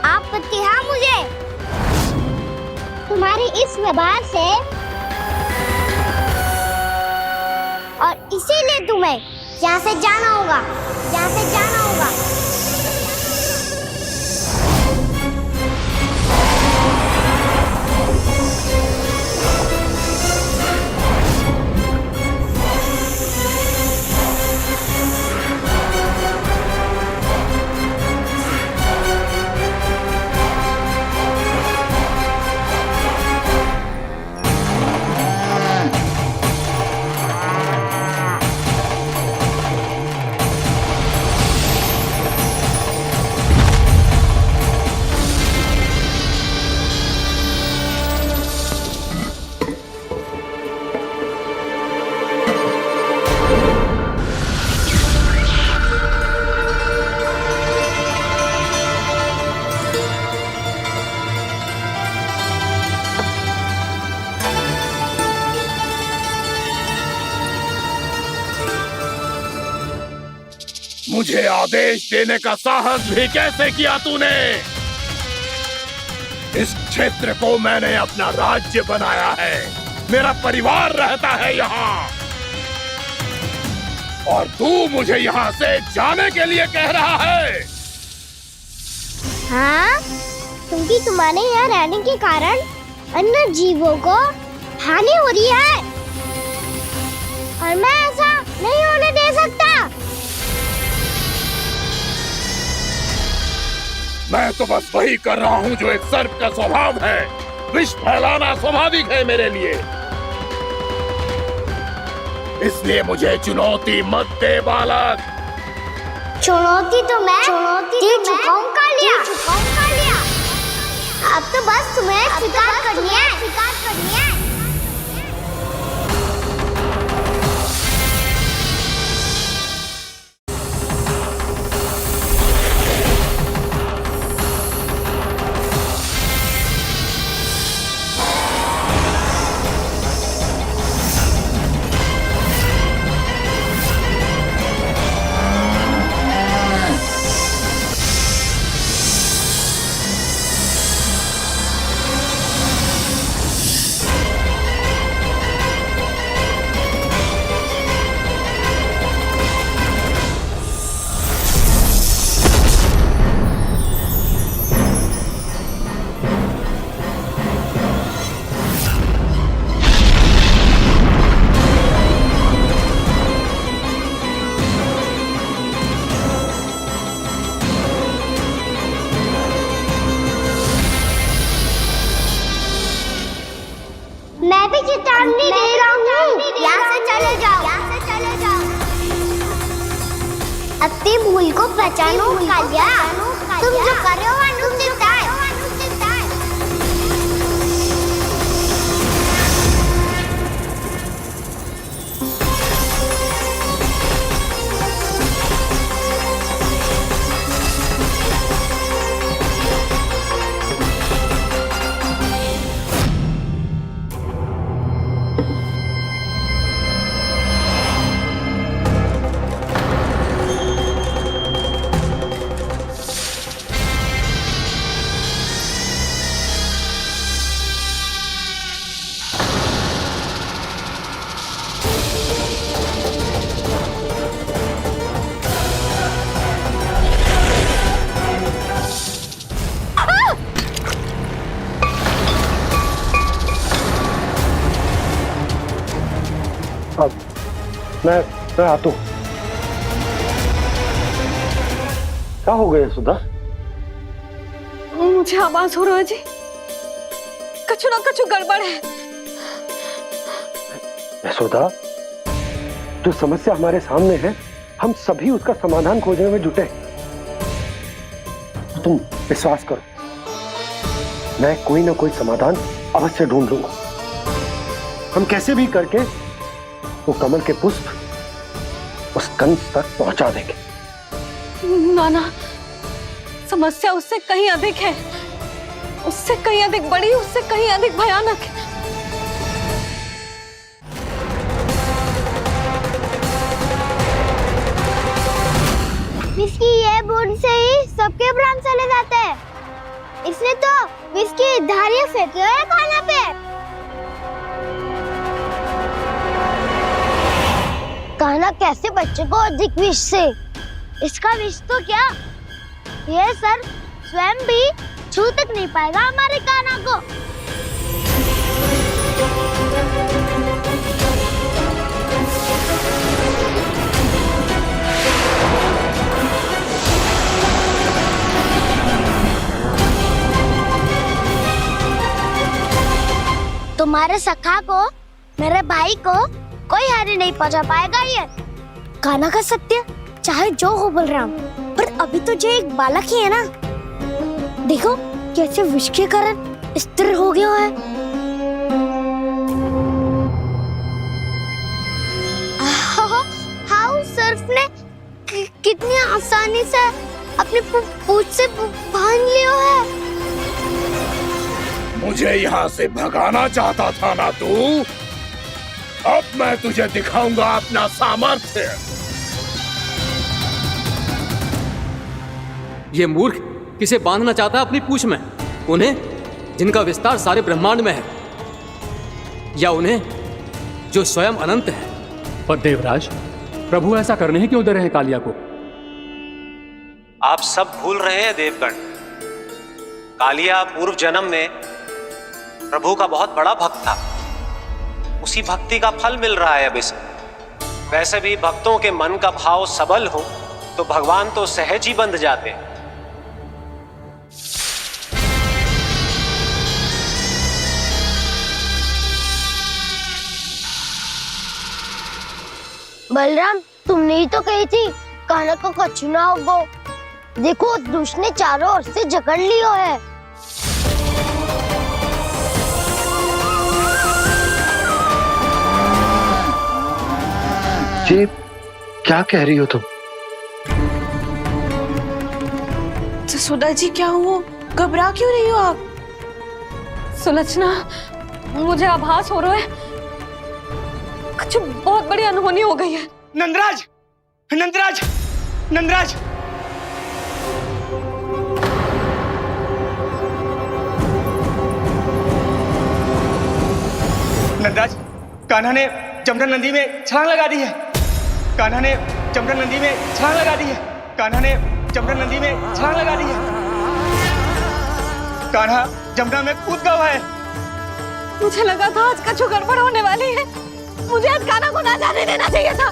आपत्ति है मुझे तुम्हारी इस व्यवहार से, और इसीलिए तुम्हें यहाँ से जाना होगा। यहाँ से जाना होगा। मुझे आदेश देने का साहस भी कैसे किया तूने? इस क्षेत्र को मैंने अपना राज्य बनाया है, मेरा परिवार रहता है यहाँ, और तू मुझे यहाँ से जाने के लिए कह रहा है? हाँ, क्योंकि तुम्हारे यहाँ रहने के कारण अन्य जीवों को हानि हो रही है और मैं ऐसा नहीं होने दे सकता। मैं तो बस वही कर रहा हूँ जो एक सर्प का स्वभाव है। विष फैलाना स्वाभाविक है मेरे लिए, इसलिए मुझे चुनौती मत दे बालक। चुनौती तो मैं दे चुका हूँ कालिया। अब तो बस तुम्हें शिकार करनी है। मैं भी चेतावनी दे रहा हूँ, यहाँ से चले जाओ। अपनी भूल को पहचानो कालिया, तुम जो कर रहे हो अनुचित है। मैं आता हूँ। क्या हो गया सुधा? मुझे आवाज हो रहा है जी, कछु ना कछु गड़बड़ है। यशोदा, जो समस्या हमारे सामने है, हम सभी उसका समाधान खोजने में जुटे। तुम विश्वास करो, मैं कोई ना कोई समाधान अवश्य ढूंढ लूंगा। हम कैसे भी करके वो कमल के पुष्प उस कंस तक पहुंचा देंगे। नाना, समस्या उससे कहीं अधिक है, उससे कहीं अधिक बड़ी, उससे कहीं अधिक भयानक है। विस्की ये बूंद से ही सबके प्राण चले जाते हैं। इसने तो विस्की धारियां फेंकी है खाना पे। कान्हा कैसे बच्चे को अधिक विष से? इसका विष तो क्या, ये सर स्वयं भी छू तक नहीं पाएगा हमारे कान्हा को। तुम्हारे सखा को, मेरे भाई को कोई हानि नहीं पहुंचा पाएगा। ये कान्हा का सत्य चाहे जो हो बलराम, पर अभी तो जो एक बालक ही है ना। देखो कैसे विष के कारण स्थिर हो गया है। हाउ सर्फ ने कितनी आसानी से अपनी पूंछ से बांध लिया है। मुझे यहाँ से भगाना चाहता था ना तू? अब मैं तुझे दिखाऊंगा अपना सामर्थ्य। ये मूर्ख किसे बांधना चाहता है अपनी पूंछ में? उन्हें जिनका विस्तार सारे ब्रह्मांड में है, या उन्हें जो स्वयं अनंत है? पर देवराज, प्रभु ऐसा करने ही क्यों दे रहे हैं कालिया को? आप सब भूल रहे हैं देवगण, कालिया पूर्व जन्म में प्रभु का बहुत बड़ा भक्त था। उसी भक्ति का फल मिल रहा है अब इसे। वैसे भी भक्तों के मन का भाव सबल हो तो भगवान तो सहज ही बंध जाते हैं। बलराम, तुमने ही तो कही थी कान्हा को कछु ना होगो। देखो उस दुष्ट ने चारों ओर से जकड़ लियो है। ये क्या कह रही हो तुम? जसोदा जी, क्या हुआ? घबरा क्यों रही हो आप? सुलक्षणा, मुझे आभास हो रहा है कुछ बहुत बड़ी अनहोनी हो गई है। नंदराज, नंदराज, नंदराज! नंदराज, कान्हा ने जमरा नदी में छलांग लगा दी है। कान्हा ने जमरा नदी में छलांग लगा दी है। कान्हा ने जमरा नदी में छलांग लगा दी है। कान्हा जमरा में कूद गया है। मुझे लगा था आज कछु गड़बड़ होने वाली है। मुझे आज कान्हा को ना जाने देना चाहिए था।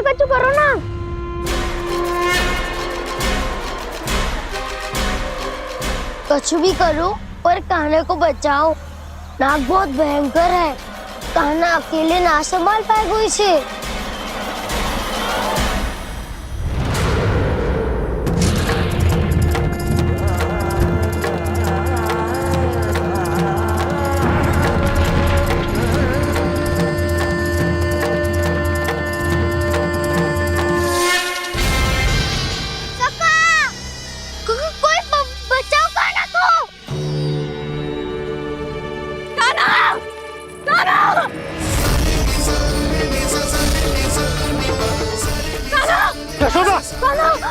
कछु करो ना। कछु भी करो पर कान्हा को बचाओ। नाग बहुत भयंकर है। कान्हा अकेले ना संभाल पाएगा इसे।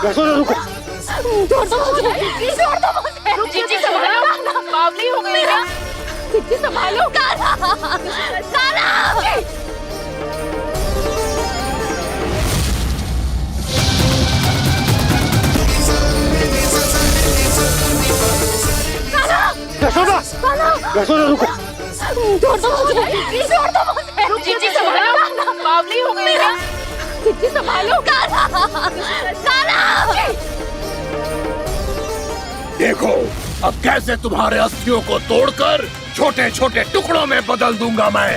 यशोदा रुको। छोड़ दो मुझे, प्लीज छोड़ दो मुझे। जीजी संभालो, बावली हो गई है। जीजी संभालो। कान्हा, कान्हा। यशोदा, यशोदा रुको। छोड़ दो मुझे, प्लीज छोड़ दो मुझे। जीजी संभालो, बावली हो गई है। जीजी संभालो। कान्हा, कान्हा। देखो अब कैसे तुम्हारे अस्थियों को तोड़कर छोटे छोटे टुकड़ों में बदल दूंगा मैं।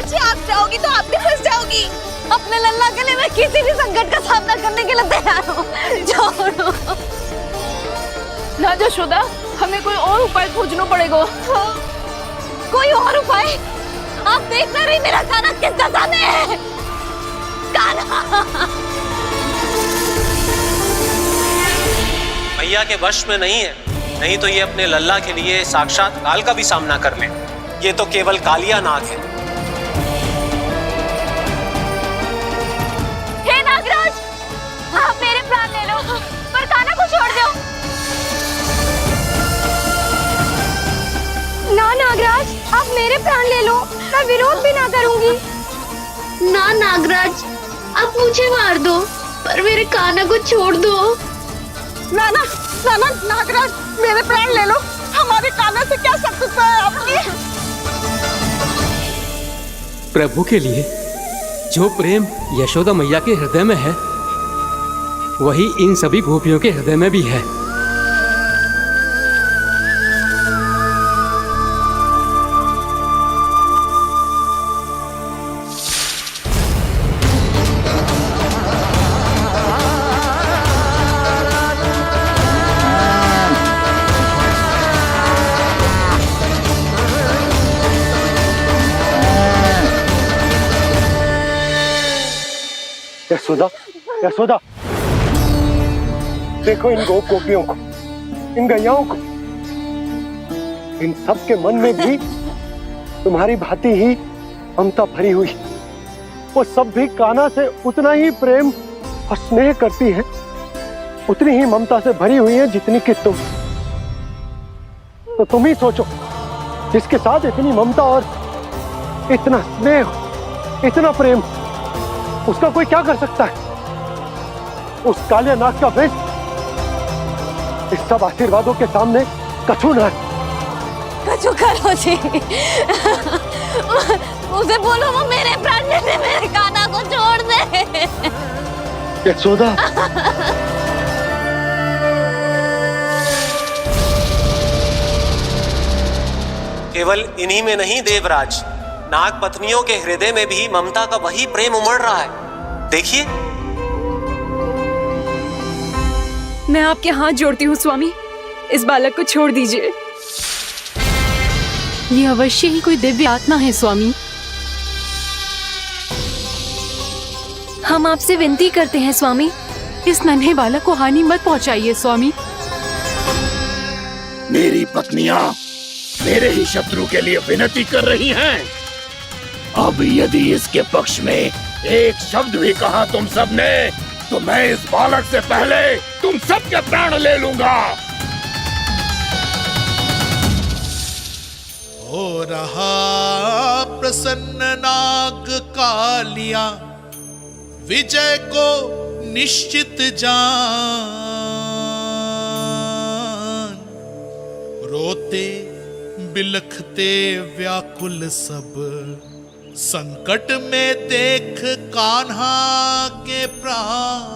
जी आप जाओगी तो आप भी फंस जाओगी। अपने लल्ला के लिए मैं किसी भी संकट का सामना करने के लिए तैयार हूँ। छोड़ो ना यशोदा, हमें कोई और उपाय खोजना पड़ेगा। कोई और उपाय? आप देख ना रही मेरा कान्हा किस दशा में है। कान्हा मैया के वश में नहीं है, नहीं तो ये अपने लल्ला के लिए साक्षात काल का भी सामना कर ले। ये तो केवल कालिया नाग है। हे नागराज, आप मेरे प्राण ले लो पर कान्हा को छोड़ दो। ना नागराज, आप मेरे प्राण ले लो, मैं विरोध भी ना करूंगी। ना नागराज, आप मुझे मार दो पर मेरे कान्हा को छोड़ दो। ना ना ना ना नागराज, मेरे प्राण ले लो। हमारे कान्हा से क्या शत्रुता है आपकी? प्रभु के लिए जो प्रेम यशोदा मैया के हृदय में है वही इन सभी गोपियों के हृदय में भी है। यशोदा, यशोदा, देखो इन गोपियों को, इन गैयाओं को, इन सब के मन में भी तुम्हारी भांति ही ममता भरी हुई। वो सब भी कान्हा से उतना ही प्रेम और स्नेह करती हैं, उतनी ही ममता से भरी हुई है जितनी कि तुम। तो तुम ही सोचो, जिसके साथ इतनी ममता और इतना स्नेह, इतना प्रेम, उसका कोई क्या कर सकता है? उस काले नाग का विष इस सब आशीर्वादों के सामने कछु न है। कछु करो जी। उसे बोलो वो मेरे प्राण में से मेरे कान्हा को छोड़ दे। यशोदा, केवल इन्हीं में नहीं देवराज, नाग पत्नियों के हृदय में भी ममता का वही प्रेम उमड़ रहा है। देखिए। मैं आपके हाथ जोड़ती हूँ स्वामी, इस बालक को छोड़ दीजिए। ये अवश्य ही कोई दिव्य आत्मा है स्वामी। हम आपसे विनती करते हैं स्वामी, इस नन्हे बालक को हानि मत पहुंचाइए स्वामी। मेरी पत्नियां मेरे ही शत्रु के लिए विनती कर रही हैं। अब यदि इसके पक्ष में एक शब्द भी कहा तुम सबने, तो मैं इस बालक से पहले तुम सबके प्राण ले लूंगा। हो रहा प्रसन्न नाग कालिया, विजय को निश्चित जान। रोते बिलखते व्याकुल सब, संकट में देख कान्हा के प्राण।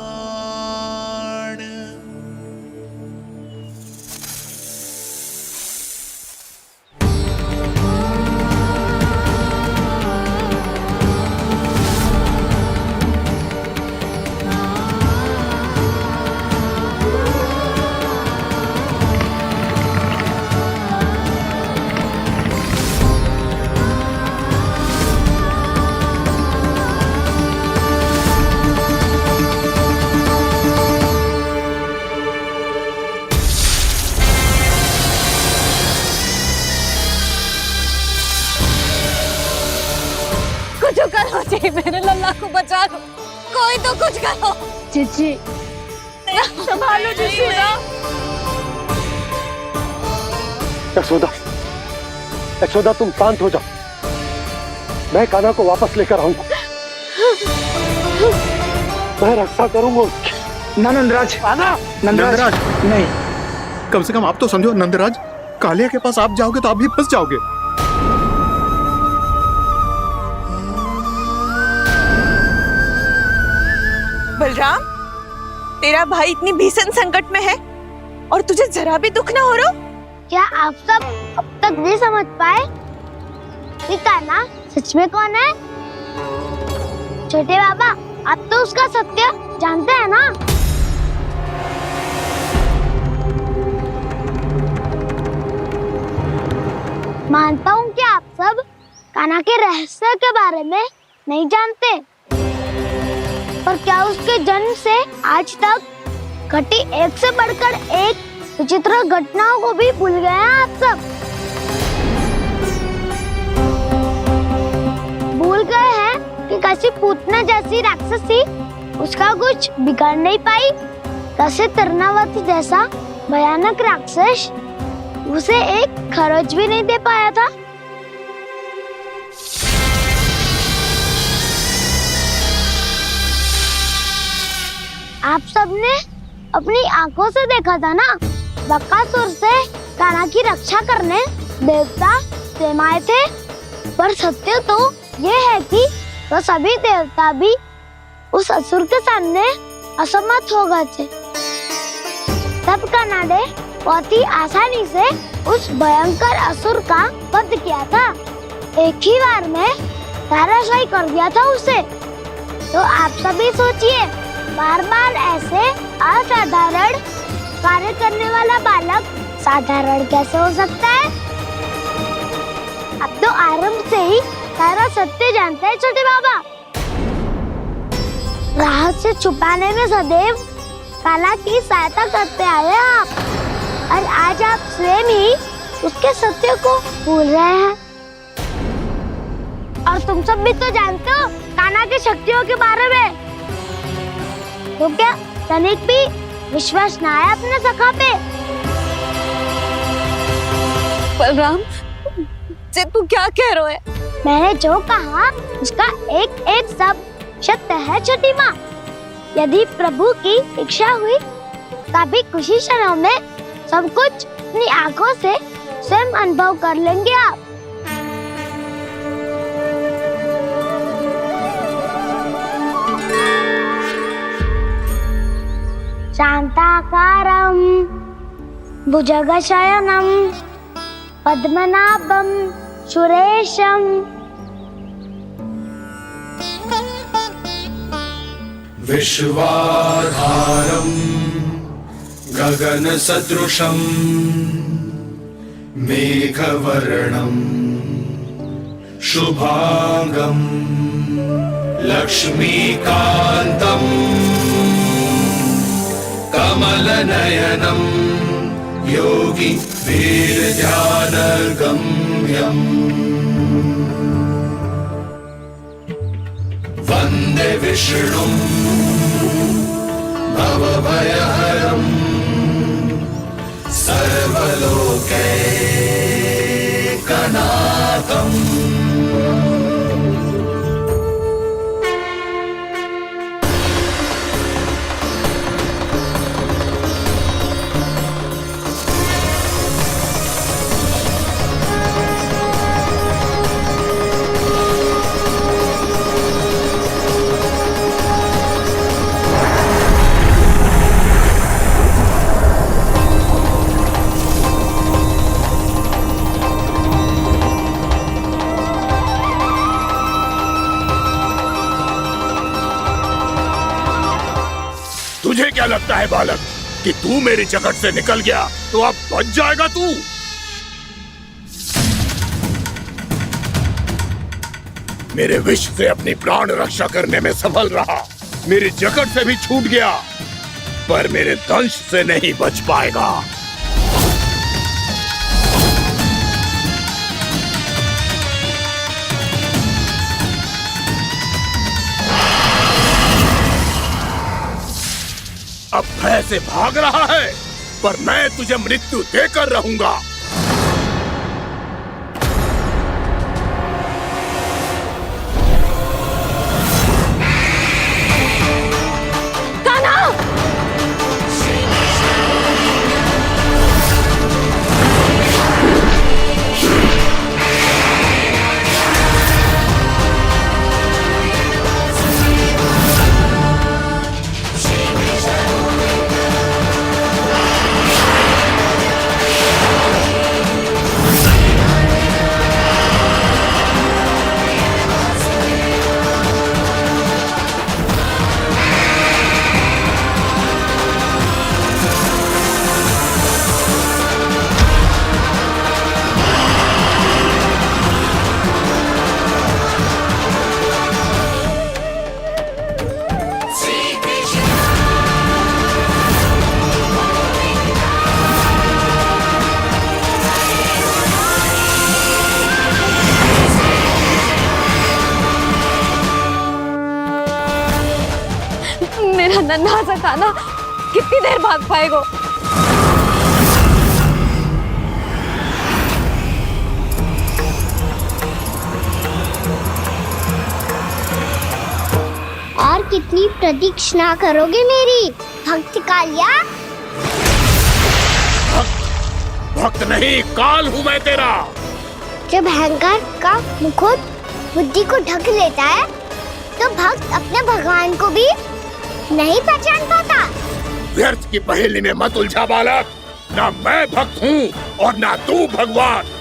करो जी, मेरे लल्ला को बचा लो, कोई तो कुछ करो। जीजी संभालो जीजी ना। यशोदा, यशोदा तुम शांत हो जाओ, मैं कान्हा को वापस लेकर आऊंगा, मैं रक्षा करूंगा उसकी। ना नंदराज, नंदराज नहीं, कम से कम आप तो समझो नंदराज, कालिया के पास आप जाओगे तो आप भी फंस जाओगे। बलराम, तेरा भाई इतनी भीषण संकट में है और तुझे जरा भी दुख ना हो रहा? क्या आप सब अब तक नहीं समझ पाए कि कान्हा सच में कौन है? छोटे बाबा, आप तो उसका सत्य जानते हैं ना? मानता हूँ कि आप सब कान्हा के रहस्य के बारे में नहीं जानते, पर क्या उसके जन्म से आज तक घटी एक से बढ़कर एक विचित्र घटनाओं को भी भूल गए हैं आप सब? भूल गए हैं कि कैसी पूतना जैसी राक्षसी उसका कुछ बिगाड़ नहीं पाई, कैसे तरनावती जैसा भयानक राक्षस उसे एक खरोच भी नहीं दे पाया था। आप सबने अपनी आंखों से देखा था ना, बकासुर से कान्हा की रक्षा करने देवता स्वयं आए थे, पर सत्य तो ये है कि वो सभी देवता भी उस असुर के सामने असमर्थ हो गए थे। तब कान्हा ने बहुत ही आसानी से उस भयंकर असुर का वध किया था। एक ही बार में धराशायी कर दिया था उसे। तो आप सभी सोचिए, बार बार ऐसे असाधारण कार्य करने वाला बालक साधारण कैसे हो सकता है? अब तो आरंभ से ही सारा सत्य जानते हैं छोटे बाबा। रहस्य छुपाने में सदैव काला की सहायता करते आए आप, और आज आप स्वयं ही उसके सत्य को भूल रहे हैं। और तुम सब भी तो जानते हो कान्हा की शक्तियों के बारे में। तो क्या तनिक भी विश्वास ना है अपने सखा पे? बलराम, जे तू क्या कह रहे है? मैंने जो कहा उसका एक एक शब्द सत्य है छोटी माँ। यदि प्रभु की इच्छा हुई तभी कुछ ही क्षणों में सब कुछ अपनी आंखों से स्वयं अनुभव कर लेंगे आप। शांताकारं भुजगशयनं पद्मनाभं सुरेशं विश्वाधारं गगनसदृशं मेघवर्णं शुभांगं लक्ष्मीकान्तं कमलनयनं योगी वीरध्यानगम्यम् वन्दे विष्णुं भवभयहरं सर्वलोकैकनाथम्। तुझे क्या लगता है बालक कि तू मेरी जगत से निकल गया तो अब बच जाएगा तू? मेरे विष से अपनी प्राण रक्षा करने में सफल रहा, मेरी जगत से भी छूट गया, पर मेरे दंश से नहीं बच पाएगा। अब भय से भाग रहा है, पर मैं तुझे मृत्यु देकर रहूंगा। मेरा नन्हा सा कान्हा कितनी देर भाग पाएगा? और कितनी प्रतीक्षा करोगे मेरी भक्त कालिया? भक्त नहीं, काल हूं मैं तेरा। जब भयंकर का मुकुट बुद्धि को ढक लेता है तो भक्त अपने भगवान को भी नहीं पहचान पाता। व्यर्थ की पहेली में मत उलझा बालक। ना मैं भक्त हूँ और ना तू भगवान।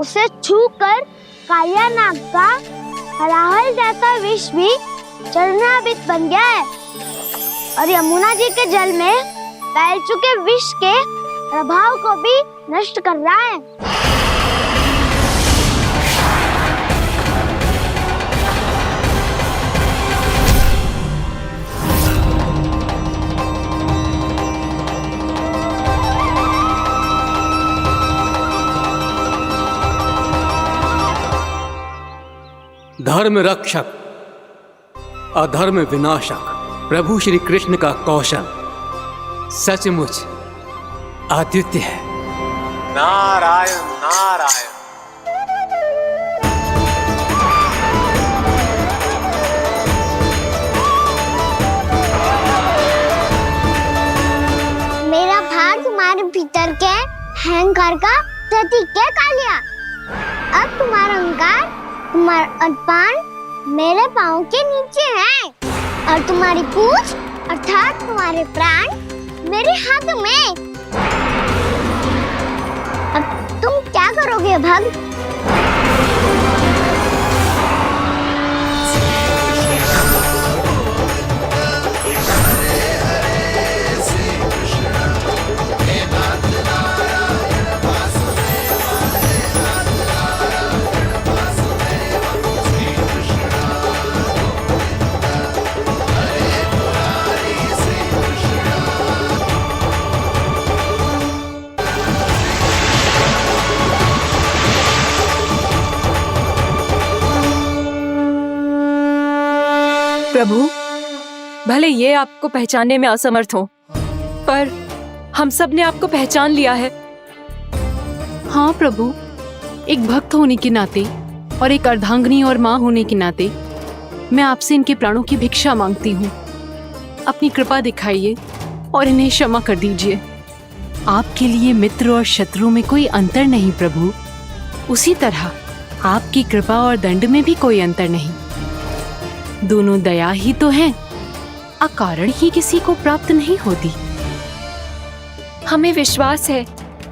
उसे छूकर कालिया नाग का हलाहल जैसा विष भी चरणामृत बन गया है और यमुना जी के जल में फैल चुके विष के प्रभाव को भी नष्ट कर रहा है। धर्म रक्षक अधर्म विनाशक प्रभु श्री कृष्ण का कौशल सचमुच अद्वितीय है। नारायण नारायण। मेरा भाग तुम्हारे भीतर के अहंकार का प्रतीक है कालिया। अब तुम्हारा अहंकार, तुम्हारा अनपान मेरे पाँव के नीचे है और तुम्हारी पूंछ अर्थात तुम्हारे प्राण मेरे हाथ में। अब तुम क्या करोगे भक्त? प्रभु, भले ये आपको पहचानने में असमर्थ हो, पर हम सब ने आपको पहचान लिया है। हाँ प्रभु, एक भक्त होने के नाते और एक अर्धांगिनी और माँ होने के नाते मैं आपसे इनके प्राणों की भिक्षा मांगती हूँ। अपनी कृपा दिखाइए और इन्हें क्षमा कर दीजिए। आपके लिए मित्र और शत्रु में कोई अंतर नहीं प्रभु। उसी तरह आपकी कृपा और दंड में भी कोई अंतर नहीं। दोनों दया ही तो हैं, अकारण ही किसी को प्राप्त नहीं होती। हमें विश्वास है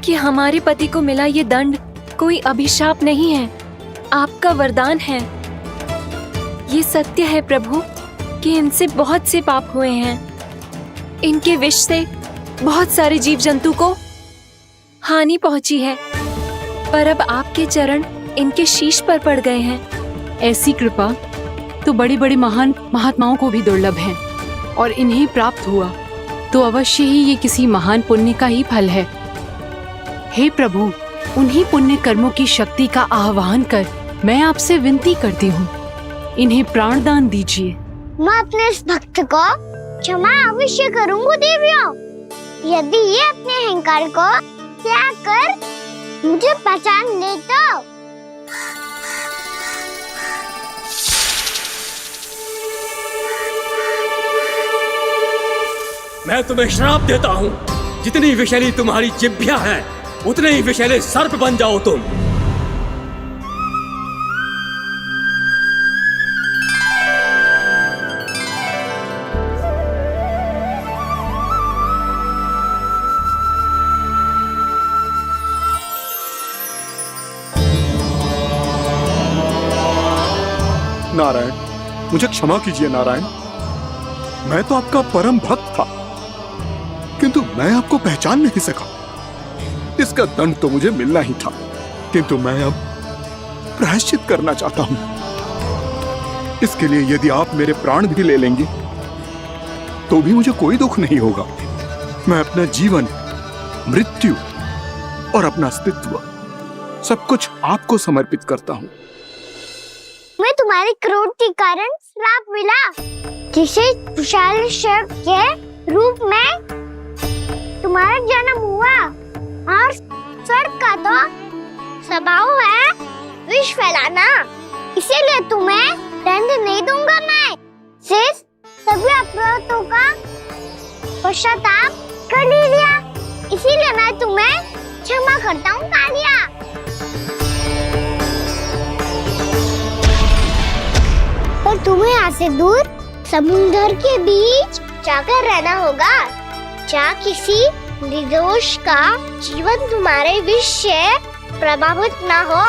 कि हमारे पति को मिला ये दंड कोई अभिशाप नहीं है, आपका वरदान है। ये सत्य है प्रभु कि इनसे बहुत से पाप हुए हैं। इनके विष से बहुत सारे जीव जंतु को हानि पहुंची है, पर अब आपके चरण इनके शीश पर पड़ गए हैं। ऐसी कृपा तो तो बड़ी बड़ी महान महात्माओं को भी दुर्लभ है, और इन्हें प्राप्त हुआ तो अवश्य ही ये किसी महान पुण्य का ही फल है। हे प्रभु, उन्हीं पुण्य कर्मों की शक्ति का आह्वान कर मैं आपसे विनती करती हूँ, इन्हें प्राणदान दीजिए। मैं अपने इस भक्त को क्षमा अवश्य करूंगी देवियों, यदि ये अपने अहंकार को त्याग कर मुझे पहचान ले तो। मैं तुम्हें श्राप देता हूँ, जितनी विषैली तुम्हारी जिह्वा है उतने ही विषैले सर्प बन जाओ तुम। नारायण, मुझे क्षमा कीजिए नारायण। मैं तो आपका परम भक्त था, किंतु मैं आपको पहचान नहीं सका। इसका दंड तो मुझे मिलना ही था, किंतु मैं अब प्रायश्चित करना चाहता हूं। इसके लिए यदि आप मेरे प्राण भी ले लेंगे तो भी मुझे कोई दुख नहीं होगा। मैं अपना जीवन, मृत्यु और अपना अस्तित्व सब कुछ आपको समर्पित करता हूं। मैं तुम्हारे क्रोध के कारण श्राप मिला, जिसे विशाल सर्प के रूप में तुम्हारा जन्म हुआ, और सर्प का तो स्वभाव है विष फैलाना, इसीलिए तुम्हें दंड नहीं दूंगा। मैं सिर्फ सभी अपराधों का पश्चाताप कर लिया, इसीलिए मैं तुम्हें क्षमा करता हूँ कालिया। पर तुम्हें यहाँ से दूर समुद्र के बीच जाकर रहना होगा, जहाँ किसी निर्दोष का जीवन तुम्हारे विष से प्रभावित ना हो।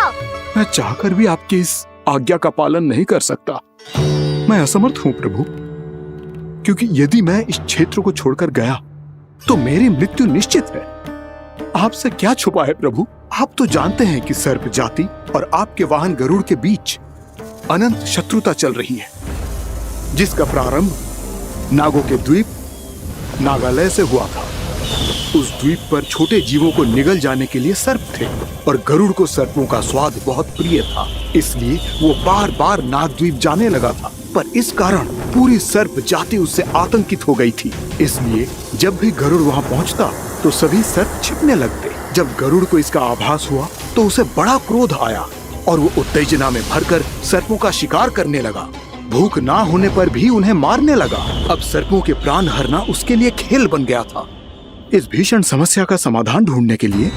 मैं चाहकर भी आपकी इस आज्ञा का पालन नहीं कर सकता। मैं असमर्थ हूँ प्रभु, क्योंकि यदि मैं इस क्षेत्र को छोड़कर गया तो मेरी मृत्यु निश्चित है। आपसे क्या छुपा है प्रभु? आप तो जानते हैं कि सर्प जाति और आपके वाहन गरुड़ के बीच अनंत शत्रुता चल रही है, जिसका प्रारंभ नागों के द्वीप नागालय से हुआ था। उस द्वीप पर छोटे जीवों को निगल जाने के लिए सर्प थे, और गरुड़ को सर्पों का स्वाद बहुत प्रिय था, इसलिए वो बार बार नागद्वीप जाने लगा था। पर इस कारण पूरी सर्प जाति उससे आतंकित हो गई थी, इसलिए जब भी गरुड़ वहाँ पहुँचता तो सभी सर्प छिपने लगते। जब गरुड़ को इसका आभास हुआ तो उसे बड़ा क्रोध आया और वो उत्तेजना में भरकर सर्पों का शिकार करने लगा। भूख ना होने पर भी उन्हें मारने लगा। अब सर्पों के प्राण हरना उसके लिए खेल बन गया था। इस भीषण समस्या का समाधान ढूंढने के लिए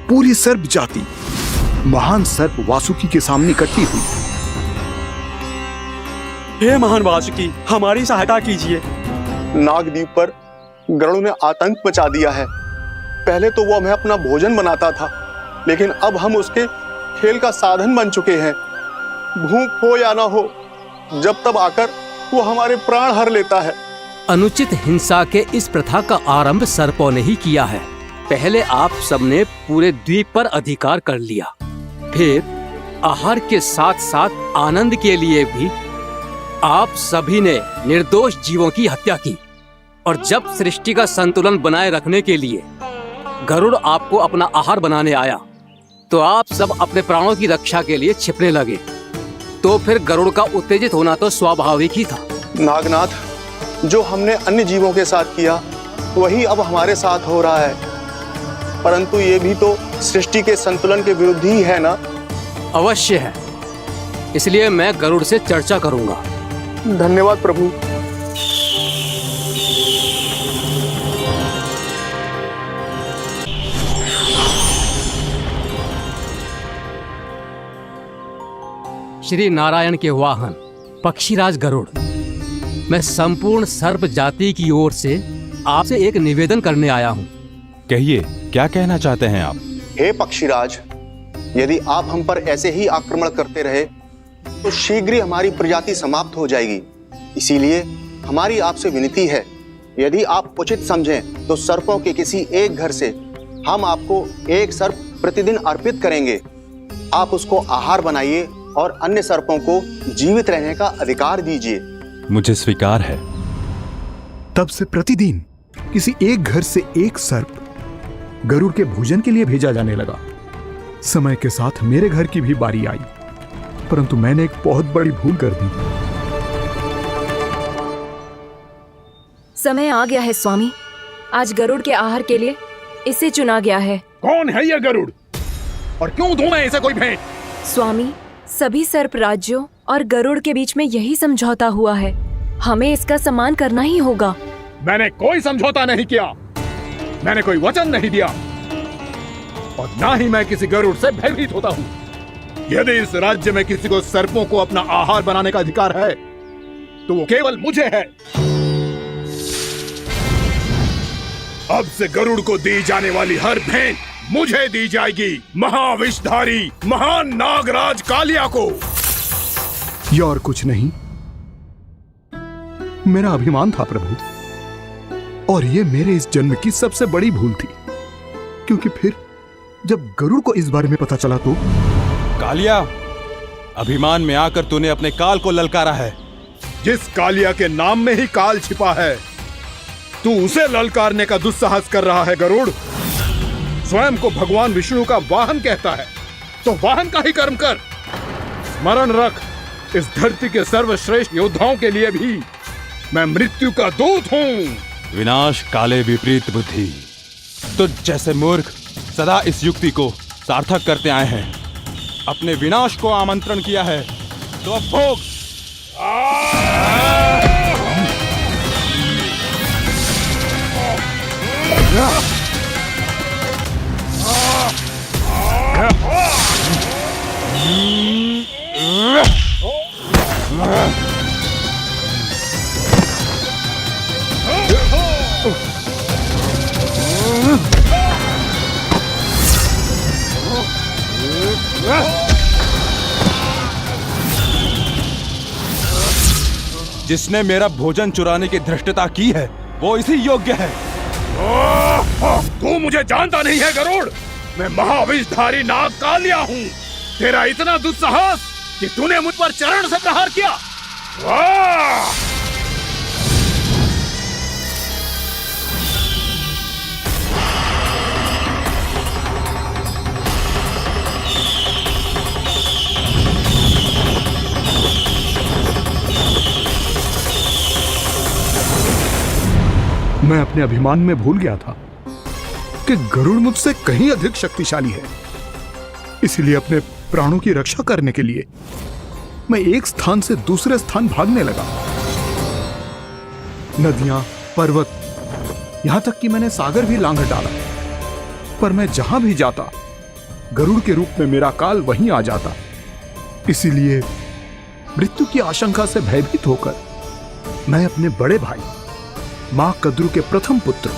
पूरी सर्प जाति महान सर्प वासुकी के सामने इकट्ठी हुई। हे महान वासुकी, हमारी सहायता कीजिए। नागद्वीप पर गरुड़ ने आतंक मचा दिया है। पहले तो वो हमें अपना भोजन बनाता था, लेकिन अब हम उसके खेल का साधन बन चुके हैं। भूख हो या ना हो, जब तब आकर वो हमारे प्राण हर लेता है। अनुचित हिंसा के इस प्रथा का आरंभ सर्पों ने ही किया है। पहले आप सबने पूरे द्वीप पर अधिकार कर लिया, फिर आहार के साथ साथ आनंद के लिए भी आप सभी ने निर्दोष जीवों की हत्या की। और जब सृष्टि का संतुलन बनाए रखने के लिए गरुड़ आपको अपना आहार बनाने आया, तो आप सब अपने प्राणों की रक्षा के लिए छिपने लगे। तो फिर गरुड़ का उत्तेजित होना तो स्वाभाविक ही था। नागनाथ, जो हमने अन्य जीवों के साथ किया वही अब हमारे साथ हो रहा है, परंतु ये भी तो सृष्टि के संतुलन के विरुद्ध ही है ना? अवश्य है, इसलिए मैं गरुड़ से चर्चा करूंगा। धन्यवाद प्रभु। श्री नारायण के वाहन पक्षीराज गरुड़, मैं संपूर्ण सर्प जाति की ओर से आपसे एक निवेदन करने आया हूँ। कहिए, क्या कहना चाहते हैं आप? हे पक्षीराज, यदि आप हम पर ऐसे ही आक्रमण करते रहे तो शीघ्र ही हमारी प्रजाति समाप्त हो जाएगी। इसीलिए हमारी आपसे विनती है, यदि आप उचित समझें तो सर्पों के किसी एक घर से हम आपको एक सर्प प्रतिदिन अर्पित करेंगे। आप उसको आहार बनाइए और अन्य सर्पों को जीवित रहने का अधिकार दीजिए। मुझे स्वीकार है। तब से प्रतिदिन किसी एक घर से एक सर्प गरुड़ के भोजन के लिए भेजा जाने लगा। समय के साथ मेरे घर की भी बारी आई, परंतु मैंने एक बहुत बड़ी भूल कर दी। समय आ गया है स्वामी, आज गरुड़ के आहार के लिए इसे चुना गया है। कौन है यह गरुड़ और क्यों दूं मैं इसे कोई भेंट? स्वामी, सभी सर्प राज्यों और गरुड़ के बीच में यही समझौता हुआ है, हमें इसका सम्मान करना ही होगा। मैंने कोई समझौता नहीं किया, मैंने कोई वचन नहीं दिया और ना ही मैं किसी गरुड़ से भयभीत होता हूँ। यदि इस राज्य में किसी को सर्पों को अपना आहार बनाने का अधिकार है तो वो केवल मुझे है। अब से गरुड़ को दी जाने वाली हर भेंट मुझे दी जाएगी, महाविषधारी महान नागराज कालिया को। यह और कुछ नहीं, मेरा अभिमान था प्रभु, और यह मेरे इस जन्म की सबसे बड़ी भूल थी, क्योंकि फिर जब गरुड़ को इस बारे में पता चला तो। कालिया, अभिमान में आकर तूने अपने काल को ललकारा है। जिस कालिया के नाम में ही काल छिपा है, तू उसे ललकारने का दुस्साहस कर रहा है गरुड़। स्वयं को भगवान विष्णु का वाहन कहता है तो वाहन का ही कर्म कर। स्मरण रख, इस धरती के सर्वश्रेष्ठ योद्धाओं के लिए भी मैं मृत्यु का दूत हूँ। विनाश काले विपरीत बुद्धि। तो जैसे मूर्ख सदा इस युक्ति को सार्थक करते आए हैं, अपने विनाश को आमंत्रण किया है तो अब भोग। जिसने मेरा भोजन चुराने की धृष्टता की है वो इसी योग्य है। तू मुझे जानता नहीं है गरुड़, मैं महाविषधारी नाग कालिया हूँ। तेरा इतना दुस्साहस कि तूने मुझ पर चरण से प्रहार किया। वाह! मैं अपने अभिमान में भूल गया था कि गरुड़ मुझसे कहीं अधिक शक्तिशाली है। इसलिए अपने प्राणों की रक्षा करने के लिए मैं एक स्थान से दूसरे स्थान भागने लगा। नदियां, पर्वत, यहां तक कि मैंने सागर भी लांघ डाला, पर मैं जहां भी जाता गरुड़ के रूप में मेरा काल वहीं आ जाता। इसीलिए मृत्यु की आशंका से भयभीत होकर मैं अपने बड़े भाई मां कद्रू के प्रथम पुत्र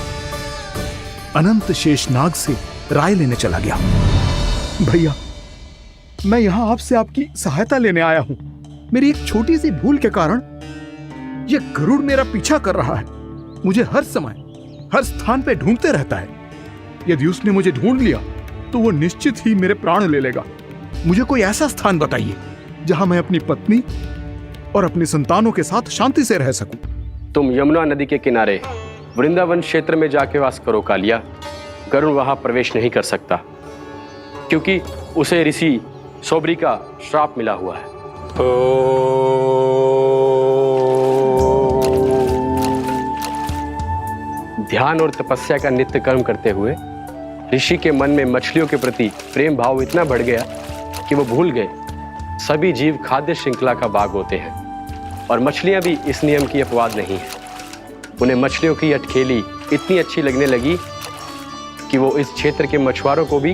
अनंत शेषनाग से राय लेने चला गया। भैया, मैं यहां आपसे आपकी सहायता लेने आया हूं। मेरी एक छोटी सी भूल के कारण यह गरुड़ मेरा पीछा कर रहा है, मुझे हर समय हर स्थान पे ढूंढते रहता है। यदि उसने मुझे ढूंढ लिया तो वो निश्चित ही मेरे प्राण ले लेगा। मुझे कोई ऐसा स्थान बताइए जहां मैं अपनी पत्नी और अपनी संतानों के साथ शांति से रह सकूं। तुम यमुना नदी के किनारे वृंदावन क्षेत्र में जाके वास करो कालिया। गरुड़ वहां प्रवेश नहीं कर सकता क्योंकि उसे ऋषि सोबरी का श्राप मिला हुआ है। ध्यान और तपस्या का नित्य कर्म करते हुए ऋषि के मन में मछलियों के प्रति प्रेम भाव इतना बढ़ गया कि वो भूल गए सभी जीव खाद्य श्रृंखला का भाग होते हैं और मछलियां भी इस नियम की अपवाद नहीं है। उन्हें मछलियों की अटखेली इतनी अच्छी लगने लगी कि वो इस क्षेत्र के मछुआरों को भी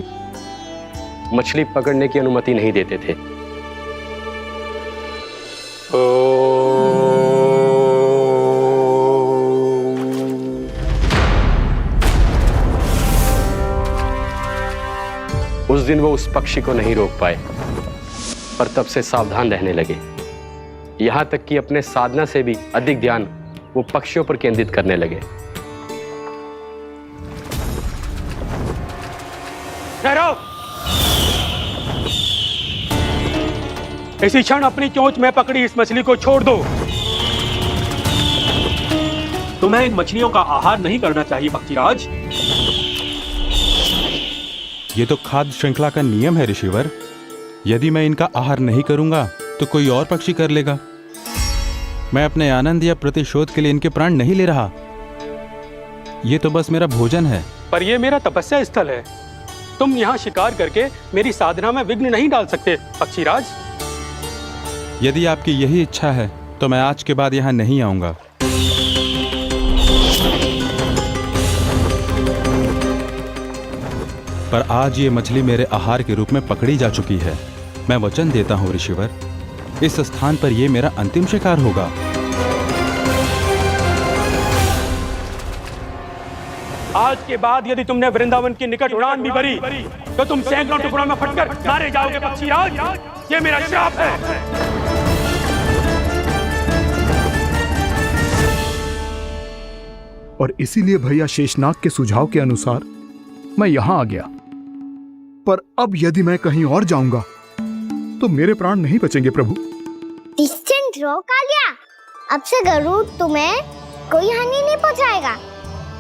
मछली पकड़ने की अनुमति नहीं देते थे। उस दिन वो उस पक्षी को नहीं रोक पाए, पर तब से सावधान रहने लगे। यहां तक कि अपने साधना से भी अधिक ध्यान वो पक्षियों पर केंद्रित करने लगे। ठहरो। इसी क्षण अपनी चोंच में पकड़ी इस मछली को छोड़ दो। तुम्हें इन मछलियों का आहार नहीं करना चाहिए पक्षीराज। ये तो खाद्य श्रृंखला का नियम है ऋषिवर। यदि मैं इनका आहार नहीं करूंगा तो कोई और पक्षी कर लेगा। मैं अपने आनंद या प्रतिशोध के लिए इनके प्राण नहीं ले रहा। ये तो बस मेरा भोजन है। पर यह मेरा तपस्या स्थल है। तुम यहाँ शिकार करके मेरी साधना में विघ्न नहीं डाल सकते पक्षीराज। यदि आपकी यही इच्छा है तो मैं आज के बाद यहाँ नहीं आऊंगा। पर आज ये मछली मेरे आहार के रूप में पकड़ी जा चुकी है। मैं वचन देता हूँ ऋषिवर, इस स्थान पर ये मेरा अंतिम शिकार होगा। आज के बाद यदि तुमने वृंदावन की निकट उड़ान भी भरी तो तुम सैकड़ों टुकड़ों में फटकर मारे जाओगे पक्षीराज। ये मेरा श्राप है। और इसीलिए भैया शेषनाग के सुझाव के अनुसार मैं यहां आ गया। पर अब यदि मैं कहीं और जाऊंगा तो मेरे प्राण नहीं बचेंगे प्रभु। डिस्टेंट रहो कालिया। अब से गरुड़ तुम्हें कोई हानि नहीं पहुंचाएगा।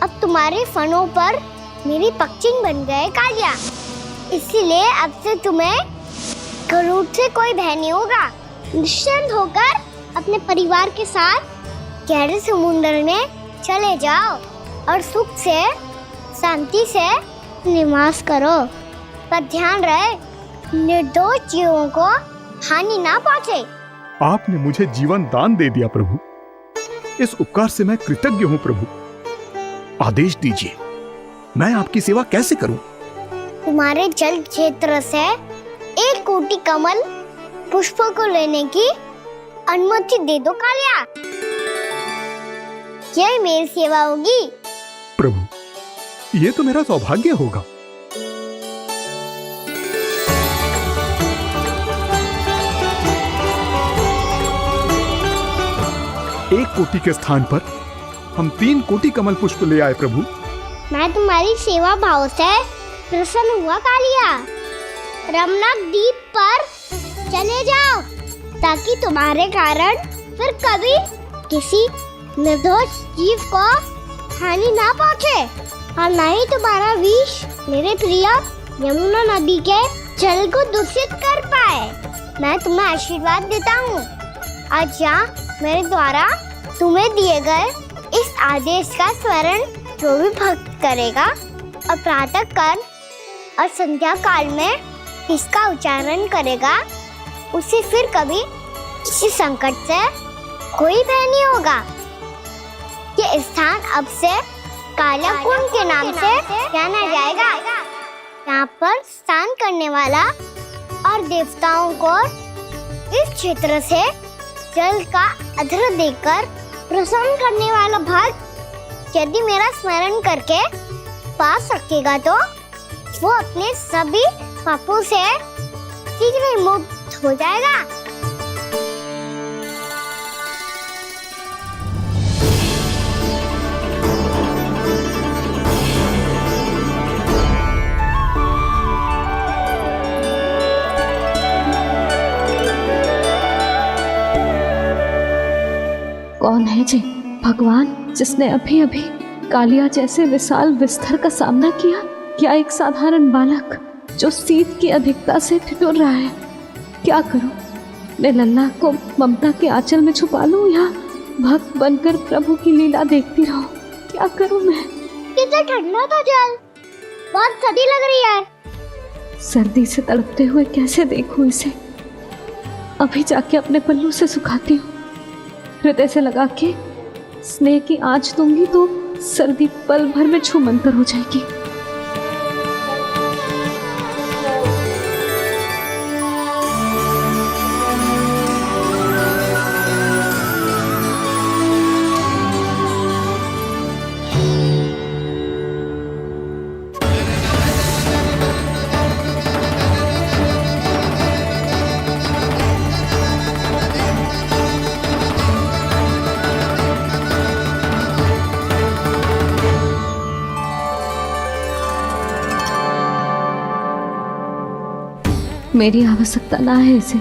अब तुम्हारे फनों पर मेरी पक्षिंग बन गए कालिया। इसीलिए अब से तुम्हें गरुड़ से कोई भय नहीं होगा। निश्चिंत होकर अपने परिवार के साथ गहरे समुद्र में चले जाओ और सुख से शांति से निवास करो। पर ध्यान रहे निर्दोष जीवों को हानि ना पहुंचे। आपने मुझे जीवन दान दे दिया प्रभु। इस उपकार से मैं कृतज्ञ हूँ प्रभु। आदेश दीजिए, मैं आपकी सेवा कैसे करूं? तुम्हारे जल क्षेत्र से 1 कोटि कमल पुष्पों को लेने की अनुमति दे दो कालिया। यह मेरी सेवा होगी। प्रभु, ये तो मेरा सौभाग्य होगा। 1 कोटि के स्थान पर हम 3 कोटि कमल पुष्प ले आए प्रभु। मैं तुम्हारी सेवा भाव से प्रसन्न हुआ कालिया। रमनाक द्वीप पर चले जाओ ताकि तुम्हारे कारण फिर कभी किसी निर्दोष जीव को हानि ना पहुंचे और न ही तुम्हारा विष मेरे प्रिय यमुना नदी के जल को दूषित कर पाए। मैं तुम्हें आशीर्वाद देता हूँ। आज यहाँ मेरे द्वारा तुम्हें दिए गए इस आदेश का स्मरण जो भी भक्त करेगा और प्रातः काल और संध्या काल में इसका उच्चारण करेगा, उसे फिर कभी किसी संकट से कोई भय नहीं होगा। ये स्थान अब से काला कुंड के नाम से जाना जाएगा। यहाँ पर स्नान करने वाला और देवताओं को इस क्षेत्र से जल का अर्घ्य देकर प्रसन्न करने वाला भक्त यदि मेरा स्मरण करके पा सकेगा तो वो अपने सभी पापों से शीघ्र ही मुक्त हो जाएगा। कौन है जी भगवान जिसने अभी अभी कालिया जैसे विशाल विस्तर का सामना किया? क्या एक साधारण बालक जो शीत की अधिकता से ठिठुर रहा है? क्या करूं? मैं लल्ला को ममता के आंचल में छुपा लूं या भक्त बनकर प्रभु की लीला देखती रहूं? क्या करूं मैं? कितना ठंडा था जल, बहुत सर्दी लग रही है। सर्दी से तड़पते हुए कैसे देखूं इसे? अभी जाके अपने पल्लू से सुखाती हूँ। हृदय से लगा के स्नेह की आंच दूंगी तो सर्दी पल भर में छूमंतर हो जाएगी। मेरी आवश्यकता ना है इसे।